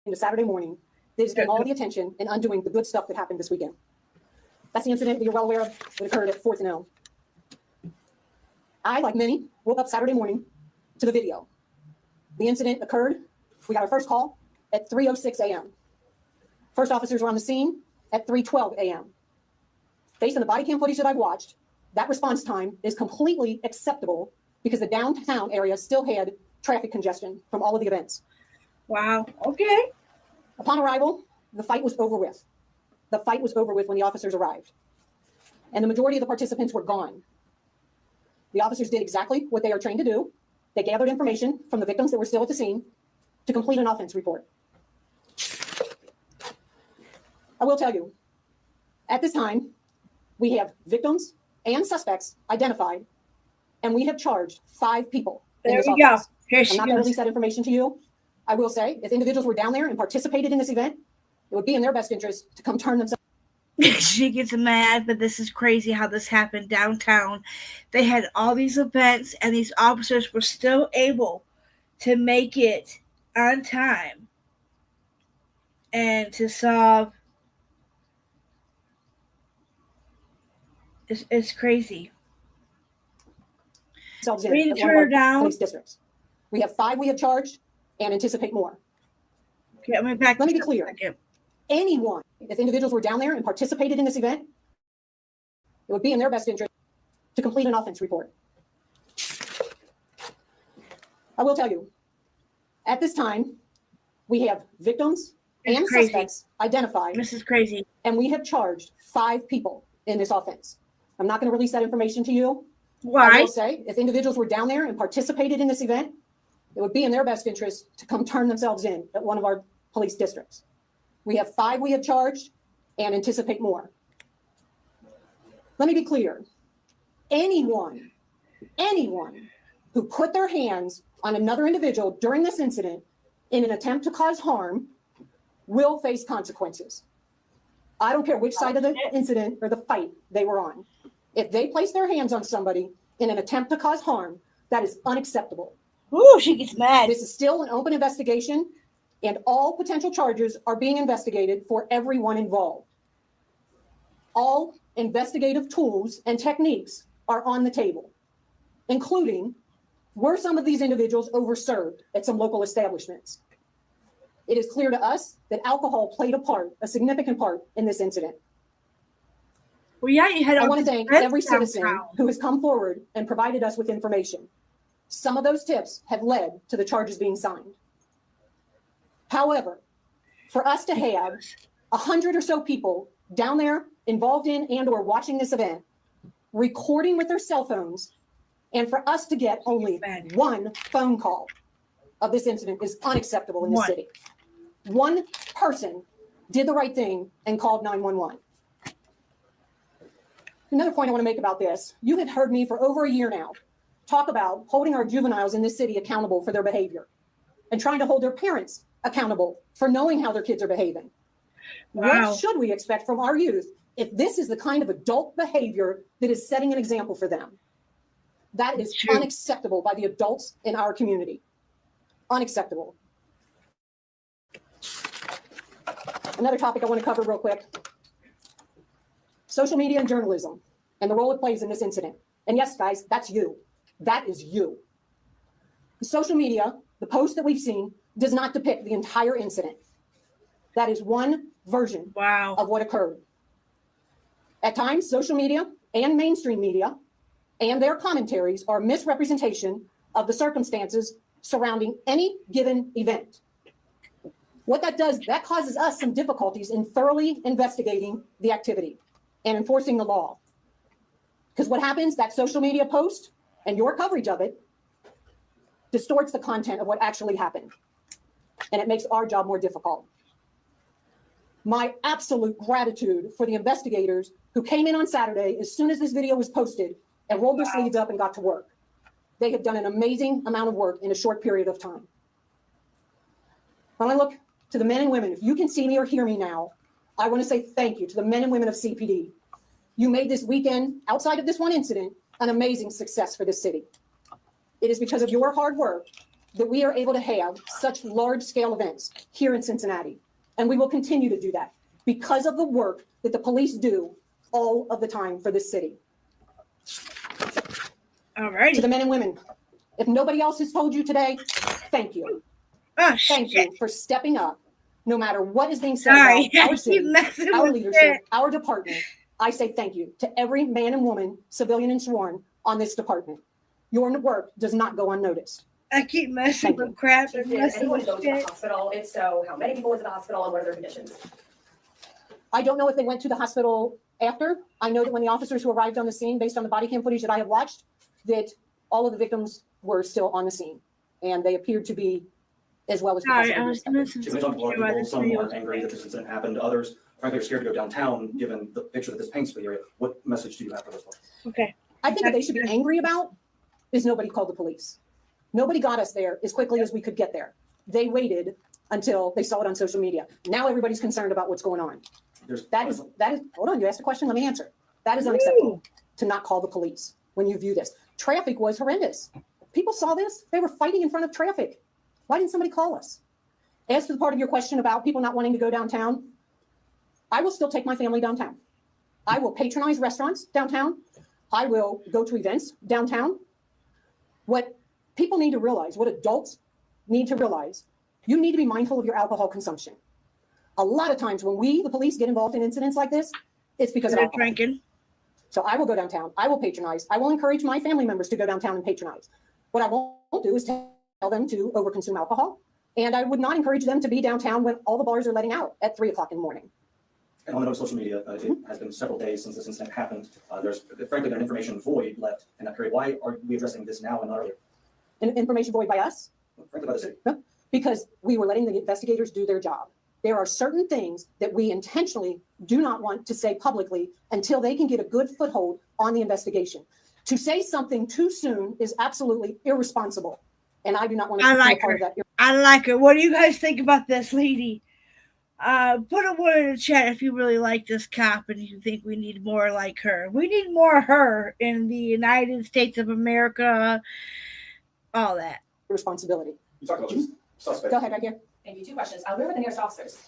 S23: into Saturday morning that is getting all the attention and undoing the good stuff that happened this weekend. That's the incident that you're well aware of that occurred at 4th and Elm. I, like many, woke up Saturday morning to the video. The incident occurred. We got our first call at 3:06 a.m. First officers were on the scene at 3:12 a.m. Based on the body cam footage that I've watched, that response time is completely acceptable because the downtown area still had traffic congestion from all of the events.
S2: Wow. Okay.
S23: Upon arrival, the fight was over with. The fight was over with when the officers arrived. And the majority of the participants were gone. The officers did exactly what they are trained to do. They gathered information from the victims that were still at the scene to complete an offense report. I will tell you, at this time, we have victims and suspects identified, and we have charged 5 people in this offense. I'm not going to release that information to you. I will say, if individuals were down there and participated in this event, it would be in their best interest to come turn themselves.
S2: She gets mad, but this is crazy how this happened downtown. They had all these events, and these officers were still able to make it on time and to solve. It's crazy.
S23: Read it, turn down. Police districts. We have 5 we have charged and anticipate more.
S2: Okay, I'm back.
S23: Let me be clear. Anyone, if individuals were down there and participated in this event, it would be in their best interest to complete an offense report. I will tell you, at this time, we have victims and suspects identified.
S2: This is crazy.
S23: And we have charged 5 people in this offense. I'm not going to release that information to you.
S2: Why?
S23: I will say, if individuals were down there and participated in this event, it would be in their best interest to come turn themselves in at one of our police districts. We have 5 we have charged and anticipate more. Let me be clear. Anyone who put their hands on another individual during this incident in an attempt to cause harm will face consequences. I don't care which side of the incident or the fight they were on. If they place their hands on somebody in an attempt to cause harm, that is unacceptable.
S2: Ooh, she gets mad.
S23: This is still an open investigation, and all potential charges are being investigated for everyone involved. All investigative tools and techniques are on the table, including, were some of these individuals overserved at some local establishments? It is clear to us that alcohol played a significant part in this incident.
S2: Well, yeah, you had.
S23: I want to thank every citizen who has come forward and provided us with information. Some of those tips have led to the charges being signed. However, for us to have 100 or so people down there involved in and or watching this event, recording with their cell phones, and for us to get only one phone call of this incident is unacceptable in this city. One person did the right thing and called 911. Another point I want to make about this, you have heard me for over a year now talk about holding our juveniles in this city accountable for their behavior and trying to hold their parents accountable for knowing how their kids are behaving.
S2: Wow.
S23: What should we expect from our youth if this is the kind of adult behavior that is setting an example for them? That is unacceptable by the adults in our community. Unacceptable. Another topic I want to cover real quick. Social media and journalism and the role it plays in this incident. And yes, guys, that's you. That is you. The social media, the post that we've seen, does not depict the entire incident. That is one version of what occurred. At times, social media and mainstream media and their commentaries are misrepresentation of the circumstances surrounding any given event. What that does, that causes us some difficulties in thoroughly investigating the activity and enforcing the law. Because what happens, that social media post and your coverage of it distorts the content of what actually happened. And it makes our job more difficult. My absolute gratitude for the investigators who came in on Saturday as soon as this video was posted and rolled their sleeves up and got to work. They have done an amazing amount of work in a short period of time. When I look to the men and women, if you can see me or hear me now, I want to say thank you to the men and women of CPD. You made this weekend, outside of this one incident, an amazing success for the city. It is because of your hard work that we are able to have such large-scale events here in Cincinnati. And we will continue to do that because of the work that the police do all of the time for this city.
S2: All right.
S23: To the men and women, if nobody else has told you today, thank you. Thank you for stepping up, no matter what is being said about our city, our leadership, our department. I say thank you to every man and woman, civilian and sworn, on this department. Your work does not go unnoticed.
S2: I keep messing with crap and
S8: Did
S2: messing
S8: anyone
S2: with
S8: go to the
S2: shit.
S8: hospital? If so, how many people was in the hospital and what are their conditions?
S23: I don't know if they went to the hospital after. I know that when the officers who arrived on the scene, based on the body cam footage that I have watched, that all of the victims were still on the scene and they appeared to be as well as
S2: Sorry, I was missing
S22: Jim, we talked to a lot of people. Some are angry that this incident happened. Others, frankly, are scared to go downtown, given the picture that this paints for the area. What message do you have for those folks?
S2: Okay.
S23: I think what they should be angry about is nobody called the police. Nobody got us there as quickly as we could get there. They waited until they saw it on social media. Now everybody's concerned about what's going on. That is, hold on, you asked a question, let me answer. That is unacceptable to not call the police when you view this. Traffic was horrendous. People saw this, they were fighting in front of traffic. Why didn't somebody call us? As to the part of your question about people not wanting to go downtown, I will still take my family downtown. I will patronize restaurants downtown. I will go to events downtown. What people need to realize, what adults need to realize, you need to be mindful of your alcohol consumption. A lot of times when we, the police, get involved in incidents like this, it's because of alcohol.
S2: Drinking.
S23: So I will go downtown. I will patronize. I will encourage my family members to go downtown and patronize. What I won't do is tell them to overconsume alcohol. And I would not encourage them to be downtown when all the bars are letting out at 3 o'clock in the morning.
S22: And on the note of social media, it has been several days since this incident happened. There's frankly an information void left in that period. Why are we addressing this now and not earlier?
S23: An information void by us?
S22: Frankly, by the city.
S23: No, because we were letting the investigators do their job. There are certain things that we intentionally do not want to say publicly until they can get a good foothold on the investigation. To say something too soon is absolutely irresponsible. And I do not want to be a part of that.
S2: I like her. What do you guys think about this lady? Put a word in the chat if you really like this cop and you think we need more like her. We need more of her in the United States of America. All that.
S23: Responsibility.
S22: You talk about suspects.
S23: Go ahead, right here.
S8: Thank you. 2 questions. Where were the nearest officers?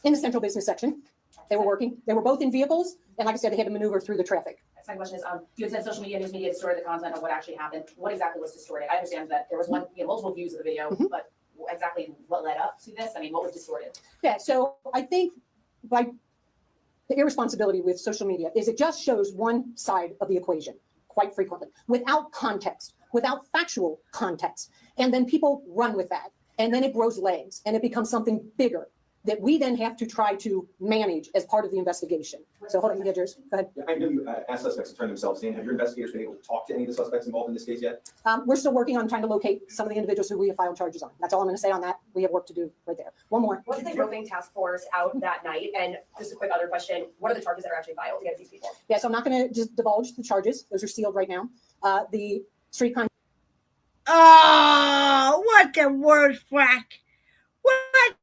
S23: In the central business section. They were working. They were both in vehicles. And like I said, they had to maneuver through the traffic.
S8: Second question is, you had said social media, news media distorted the content of what actually happened. What exactly was distorted? I understand that there was multiple views of the video, but exactly what led up to this? I mean, what was distorted?
S23: Yeah, so I think by The irresponsibility with social media is it just shows one side of the equation quite frequently without context, without factual context. And then people run with that. And then it grows legs and it becomes something bigger that we then have to try to manage as part of the investigation. So hold on, you get yours. Go ahead.
S9: I know you asked suspects to turn themselves in. Have your investigators been able to talk to any of the suspects involved in this case yet?
S23: We're still working on trying to locate some of the individuals who we have filed charges on. That's all I'm going to say on that. We have work to do right there. One more.
S12: Was the roving task force out that night? And just a quick other question, what are the charges that are actually filed against these people?
S23: Yeah, so I'm not going to just divulge the charges. Those are sealed right now. The street crime.
S2: Oh, what the word frack. What?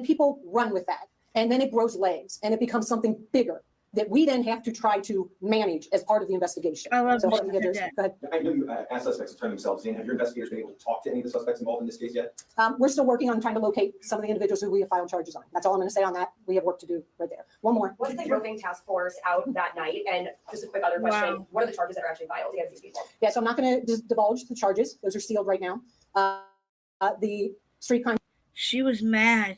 S23: People run with that. And then it grows legs and it becomes something bigger that we then have to try to manage as part of the investigation.
S2: I love
S23: so hold on, you get yours. Go ahead.
S9: I know you asked suspects to turn themselves in. Have your investigators been able to talk to any of the suspects involved in this case yet?
S23: We're still working on trying to locate some of the individuals who we have filed charges on. That's all I'm going to say on that. We have work to do right there. One more.
S12: Was the roving task force out that night? And just a quick other question, what are the charges that are actually filed against these people?
S23: Yeah, so I'm not going to just divulge the charges. Those are sealed right now. The street crime.
S2: She was mad.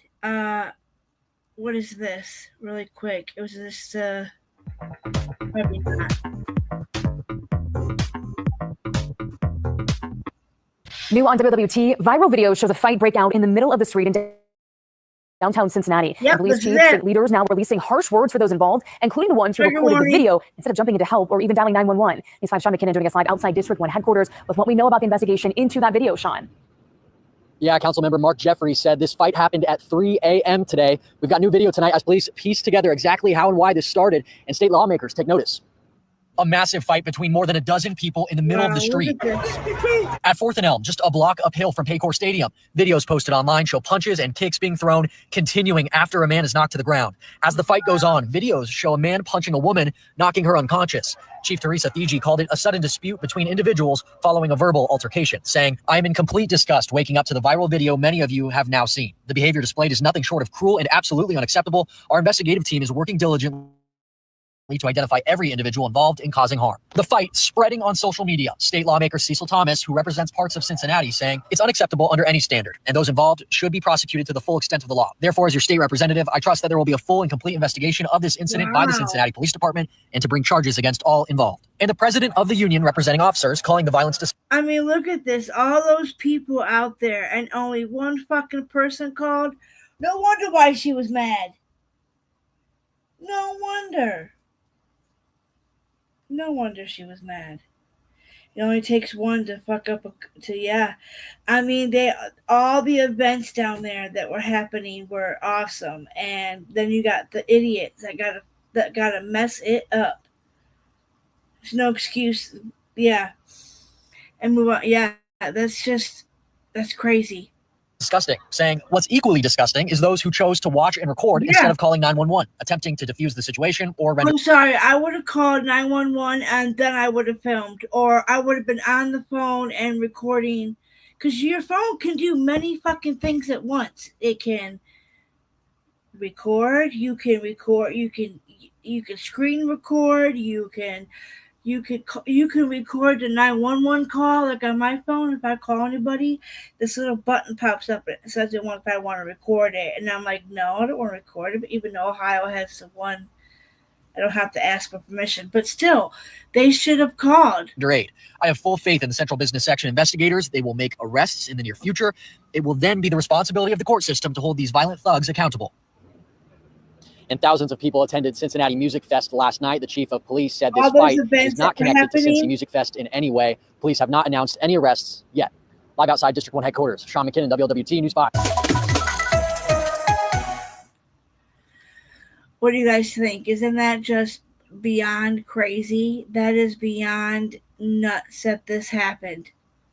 S2: What is this? Really quick. It was this, maybe not.
S11: New on WWT, viral video shows a fight break out in the middle of the street in downtown Cincinnati.
S2: Yep,
S11: police chiefs and leaders now releasing harsh words for those involved, including the ones who recorded the video instead of jumping into help or even dialing 911. News 5 Sean McKinnon joining us live outside District 1 headquarters with what we know about the investigation into that video, Sean.
S15: Yeah, Councilmember Mark Jeffrey said this fight happened at 3 a.m. today. We've got new video tonight as police piece together exactly how and why this started, and state lawmakers take notice. A massive fight between more than a dozen people in the middle of the street at 4th and Elm, just a block uphill from Paycor Stadium. Videos posted online show punches and kicks being thrown, continuing after a man is knocked to the ground. As the fight goes on, videos show a man punching a woman, knocking her unconscious. Chief Teresa Thigi called it a sudden dispute between individuals following a verbal altercation, saying, "I am in complete disgust waking up to the viral video many of you have now seen. The behavior displayed is nothing short of cruel and absolutely unacceptable. Our investigative team is working diligently to identify every individual involved in causing harm." The fight spreading on social media. State lawmaker Cecil Thomas, who represents parts of Cincinnati, saying it's unacceptable under any standard, and those involved should be prosecuted to the full extent of the law. Therefore, as your state representative, I trust that there will be a full and complete investigation of this incident by the Cincinnati Police Department and to bring charges against all involved. And the president of the union representing officers calling the violence
S2: I mean, look at this. All those people out there and only one fucking person called. No wonder why she was mad. No wonder. No wonder she was mad. It only takes one to fuck up yeah. I mean, all the events down there that were happening were awesome, and then you got the idiots that gotta mess it up. There's no excuse. Yeah, and move on. Yeah, that's crazy.
S15: disgusting, saying what's equally disgusting is those who chose to watch and record instead of calling 911, attempting to defuse the situation or render.
S2: I'm sorry, I would have called 911 and then I would have filmed, or I would have been on the phone and recording, because your phone can do many fucking things at once. It can record, you can screen record, you can record the 911 call. Like on my phone, if I call anybody, this little button pops up and it says if I want to record it, and I'm like, no, I don't want to record it. Even though Ohio has the one, I don't have to ask for permission, but still, they should have called.
S15: I have full faith in the Central Business Section investigators. They will make arrests in the near future. It will then be the responsibility of the court system to hold these violent thugs accountable. And thousands of people attended Cincinnati Music Fest last night. The chief of police said this fight is not connected to Cincy Music Fest in any way. Police have not announced any arrests yet. Live outside District 1 headquarters, Sean McKinnon, WLWT News 5.
S2: What do you guys think? Isn't that just beyond crazy? That is beyond nuts that this happened.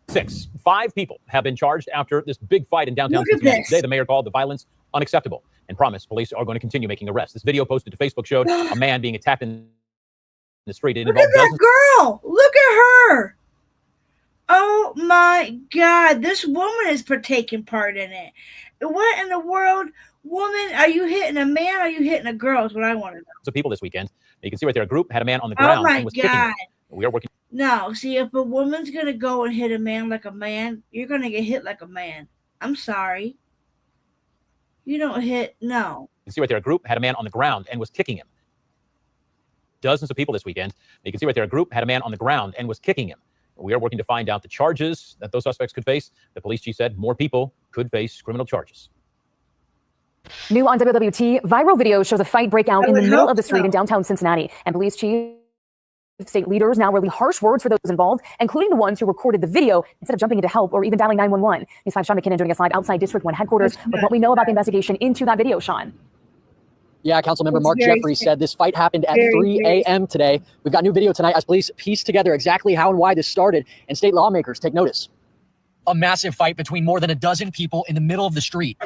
S24: 5 people have been charged after this big fight in downtown Cincinnati today. The mayor called the violence unacceptable and promised police are going to continue making arrests. This video posted to Facebook showed a man being attacked in the street. It
S2: Look at that girl! Look at her! Oh my God, this woman is taking part in it. What in the world? Woman, are you hitting a man or are you hitting a girl is what I want to know.
S24: So people this weekend, you can see right there, a group had a man on the ground and was kicking him. We are working.
S2: No, see, if a woman's going to go and hit a man like a man, you're going to get hit like a man. I'm sorry. You don't hit, no.
S24: You can see right there, a group had a man on the ground and was kicking him. dozens of people this weekend. You can see right there, a group had a man on the ground and was kicking him. We are working to find out the charges that those suspects could face. The police chief said more people could face criminal charges.
S11: New on WWT, viral video shows a fight break out in the middle of the street in downtown Cincinnati. And police chief state leaders now release harsh words for those involved, including the ones who recorded the video instead of jumping into help or even dialing 911. News 5 Sean McKinnon joining us live outside District 1 headquarters with what we know about the investigation into that video, Sean.
S15: Yeah, Councilmember Mark Jeffrey said this fight happened at 3 a.m. today. We've got new video tonight as police piece together exactly how and why this started, and state lawmakers take notice. A massive fight between more than a dozen people in the middle of the street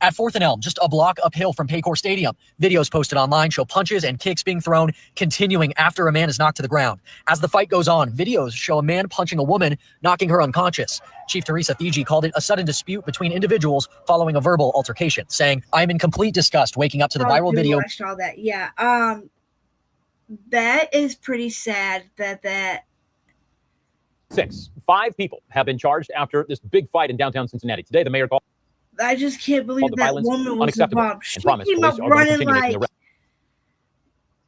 S15: at 4th and Elm, just a block uphill from Paycor Stadium. Videos posted online show punches and kicks being thrown, continuing after a man is knocked to the ground. As the fight goes on, videos show a man punching a woman, knocking her unconscious. Chief Teresa Fiji called it a sudden dispute between individuals following a verbal altercation, saying, "I'm in complete disgust waking up to the viral video."
S2: I saw that. Yeah. That is pretty sad that
S24: 5 people have been charged after this big fight in downtown Cincinnati. Today, the mayor called
S2: I just can't believe
S24: the
S2: that
S24: violence
S2: woman was
S24: unacceptable
S2: involved. She
S24: and promised
S2: came
S24: police
S2: up
S24: are going to
S2: running
S24: continue making
S2: like.
S24: arrests.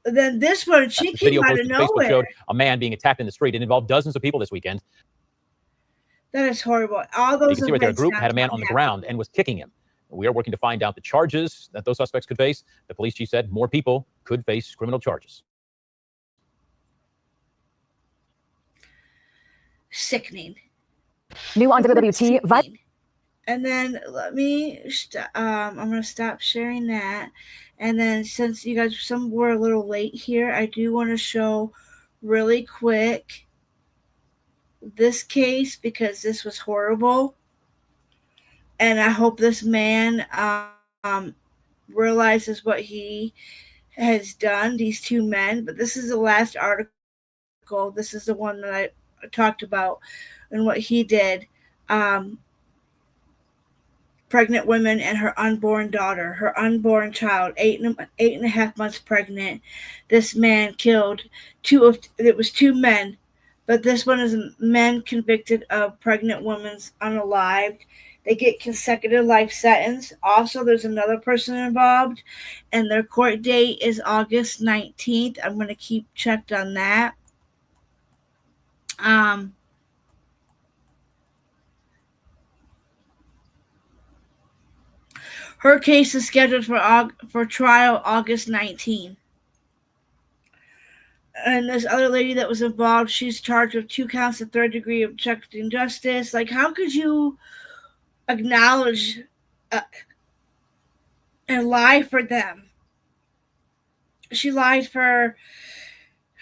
S2: Then this one, she
S24: This
S2: came
S24: video
S2: out of
S24: posted to Facebook
S2: nowhere.
S24: showed a man being attacked in the street. It involved dozens of people this weekend.
S2: That is horrible. All
S24: You
S2: those
S24: can see right there, a
S2: events
S24: group had a man
S2: downtown
S24: on the
S2: happen.
S24: ground and was kicking him. We are working to find out the charges that those suspects could face. The police chief said more people could face criminal charges.
S2: Sickening.
S11: New on WWT.
S2: And then let me, I'm going to stop sharing that. And then since you guys were a little late here, I do want to show really quick this case because this was horrible. And I hope this man realizes what he has done, these 2 men. But this is the last article. This is the one that I talked about and what he did. Pregnant women and her unborn daughter, her unborn child, 8.5 months pregnant. This man killed it was 2 men, but this one is men convicted of pregnant women's unalived. They get consecutive life sentence. Also, there's another person involved, and their court date is August 19th. I'm going to keep checked on that. Her case is scheduled for trial August 19th. And this other lady that was involved, she's charged with 2 counts of 3rd degree obstructing justice. Like, how could you acknowledge and lie for them? She lied for,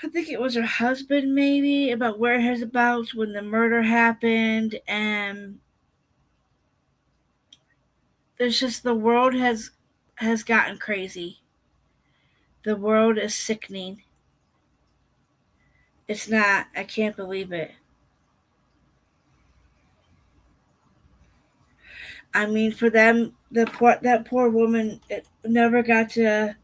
S2: I think it was her husband, maybe, about whereabouts when the murder happened. And there's just, the world has gotten crazy. The world is sickening. It's not. I can't believe it. I mean, for them, that poor woman, it never got to.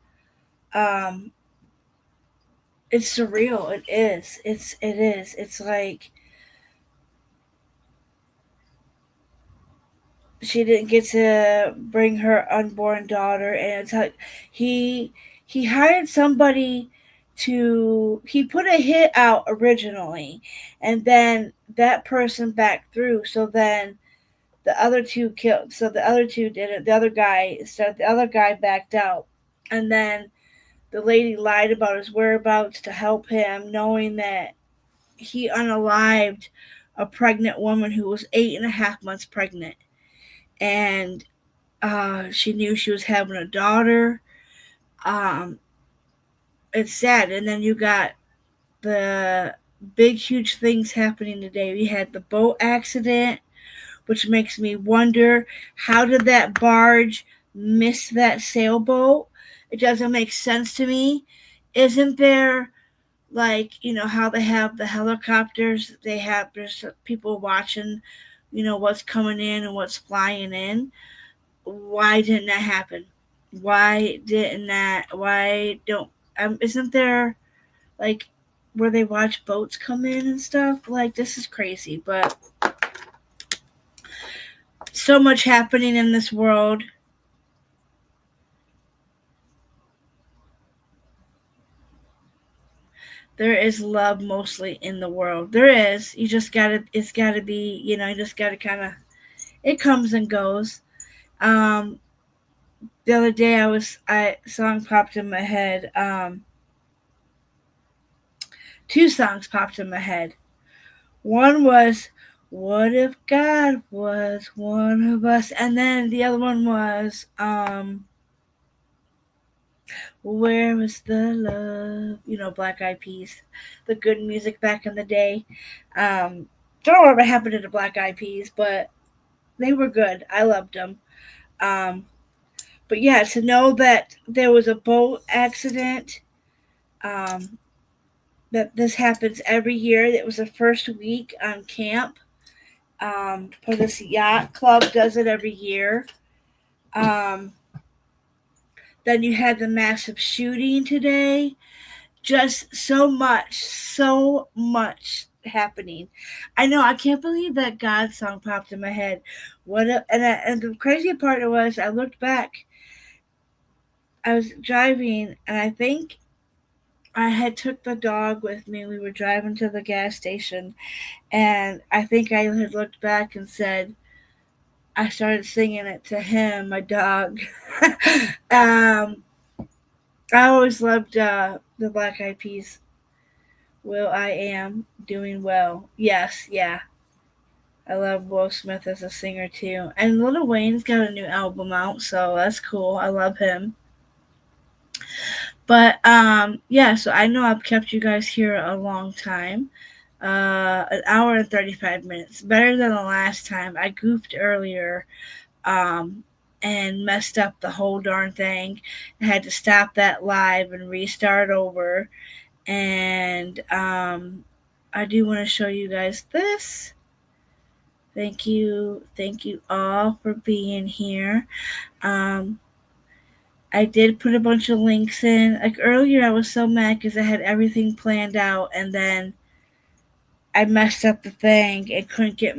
S2: It's surreal. It is. It is. It's like she didn't get to bring her unborn daughter, and it's like he hired somebody. He put a hit out originally, and then that person backed through. So then the other 2 killed. So the other 2 did it. The other guy backed out, and then the lady lied about his whereabouts to help him, knowing that he unalived a pregnant woman who was 8.5 months pregnant, and she knew she was having a daughter. It's sad. And then you got the big, huge things happening today. We had the boat accident, which makes me wonder, how did that barge miss that sailboat? It doesn't make sense to me. Isn't there, like, how they have the helicopters? There's people watching, what's coming in and what's flying in. Why didn't that happen? Isn't there, like, where they watch boats come in and stuff? Like, this is crazy, but so much happening in this world. there is love mostly in the world. There is. You just gotta. It's gotta be. You just gotta kind of. It comes and goes. The other day song popped in my head. Two songs popped in my head. One was "What If God Was One of Us," and then the other one was "Where Was the Love?" Black Eyed Peas, the good music back in the day. Don't know what happened to the Black Eyed Peas, but they were good. I loved them. But yeah, to know that there was a boat accident, that this happens every year. It was the first week on camp. For this yacht club does it every year. Then you had the massive shooting today. Just so much happening. I know. I can't believe that God song popped in my head. And the crazy part was, I looked back. I was driving, and I think I had took the dog with me. We were driving to the gas station, and I think I had looked back and said, I started singing it to him, my dog. I always loved the Black Eyed Peas. Will I Am Doing Well. Yes, yeah. I love Will Smith as a singer too. And Lil Wayne's got a new album out, so that's cool. I love him. But yeah, so I know I've kept you guys here a long time. An hour and 35 minutes. Better than the last time. I goofed earlier and messed up the whole darn thing. I had to stop that live and restart over. And I do want to show you guys this. Thank you all for being here. I did put a bunch of links in. Like earlier, I was so mad because I had everything planned out, and then I messed up the thing and couldn't get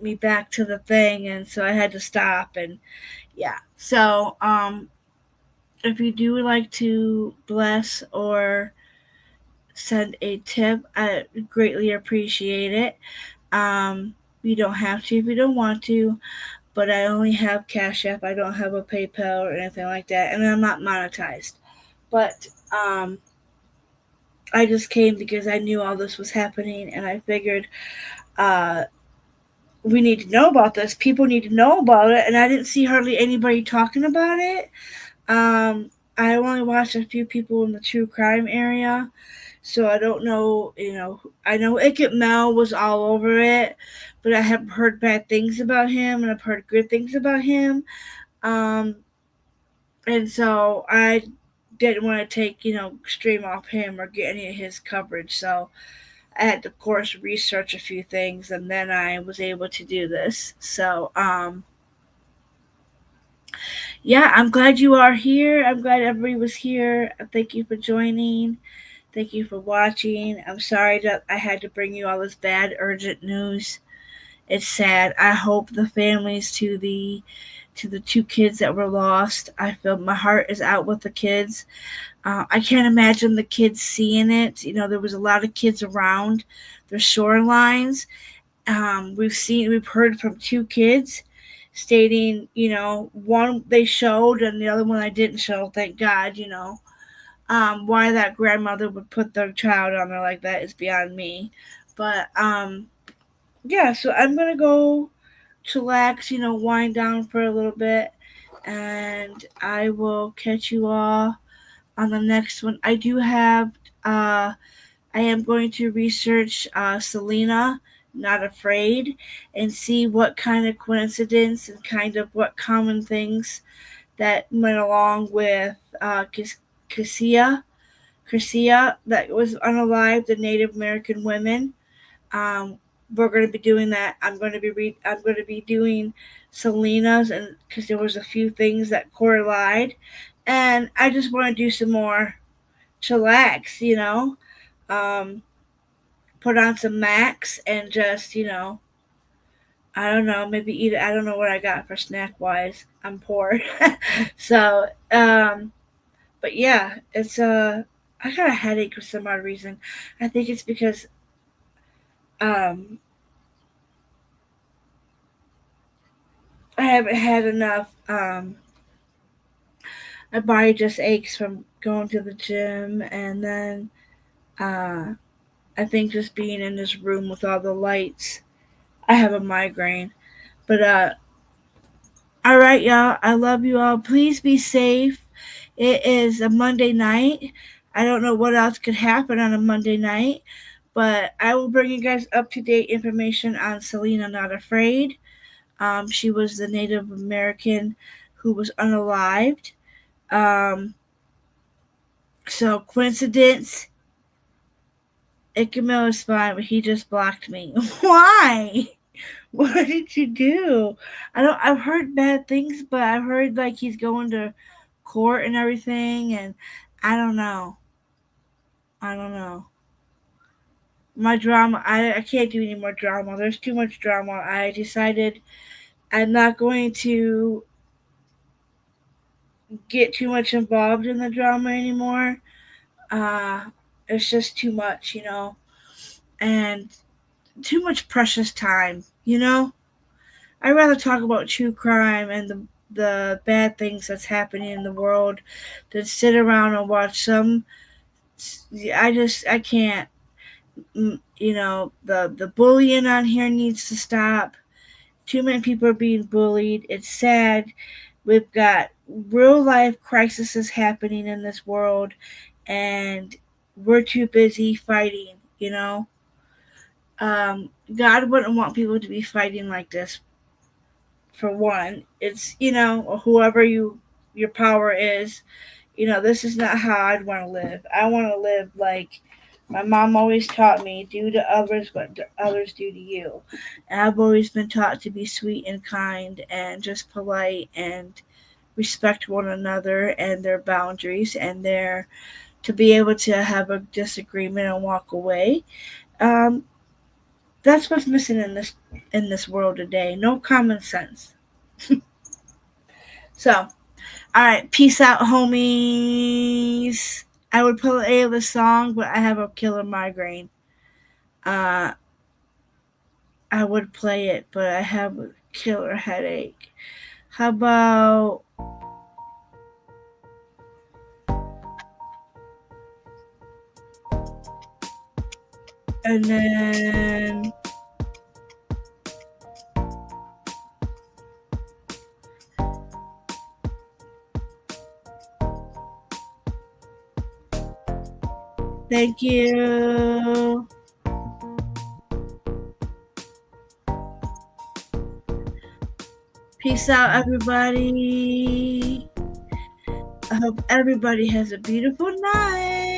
S2: me back to the thing, and so I had to stop. And yeah, so if you do like to bless or send a tip, I greatly appreciate it. You don't have to if you don't want to, but I only have Cash App. I don't have a PayPal or anything like that, and I'm not monetized. But I just came because I knew all this was happening, and I figured we need to know about this. People need to know about it, and I didn't see hardly anybody talking about it. I only watched a few people in the true crime area, so I don't know, I know Icket Mel was all over it, but I have heard bad things about him, and I've heard good things about him. And so I didn't want to take, stream off him or get any of his coverage, so I had to, of course, research a few things, and then I was able to do this. So, yeah, I'm glad you are here. I'm glad everybody was here. Thank you for joining. Thank you for watching. I'm sorry that I had to bring you all this bad, urgent news. It's sad. I hope the families to the 2 kids that were lost. I feel my heart is out with the kids. I can't imagine the kids seeing it. There was a lot of kids around the shorelines. We've heard from 2 kids stating, one they showed and the other one I didn't show, thank God, why that grandmother would put their child on there like that is beyond me. But, yeah, so I'm going to go chillax, wind down for a little bit, and I will catch you all on the next one. I do have, I am going to research Selena, Not Afraid, and see what kind of coincidence and kind of what common things that went along with Cassia, that was unalived, the Native American women. We're going to be doing that. I'm going to be doing Selena's, and because there was a few things that correlate, and I just want to do some more chillax, put on some Max and just, I don't know, maybe eat. I don't know what I got for snack wise. I'm poor, so but yeah, it's I got a headache for some odd reason. I think it's because I haven't had enough. My body just aches from going to the gym, and then I think just being in this room with all the lights. I have a migraine. But all right, y'all. I love you all. Please be safe. It is a Monday night. I don't know what else could happen on a Monday night, but I will bring you guys up-to-date information on Selena Not Afraid. She was the Native American who was unalived. So coincidence, Ikemil is fine, but he just blocked me. Why? What did you do? I've heard bad things, but I've heard like he's going to court and everything, and I don't know. My drama, I can't do any more drama. There's too much drama. I decided I'm not going to get too much involved in the drama anymore. It's just too much, and too much precious time, I'd rather talk about true crime and the bad things that's happening in the world than sit around and watch some. I can't. The bullying on here needs to stop. Too many people are being bullied. It's sad. We've got real life crises happening in this world, and we're too busy fighting. God wouldn't want people to be fighting like this. For one, it's whoever your power is. This is not how I'd want to live. I want to live like my mom always taught me: do to others what others do to you. And I've always been taught to be sweet and kind and just polite and respect one another and their boundaries and to be able to have a disagreement and walk away. That's what's missing in this world today. No common sense. So, all right, peace out, homies. I would play this song, but I have a killer migraine. I would play it, but I have a killer headache. How about and then thank you. Peace out, everybody. I hope everybody has a beautiful night.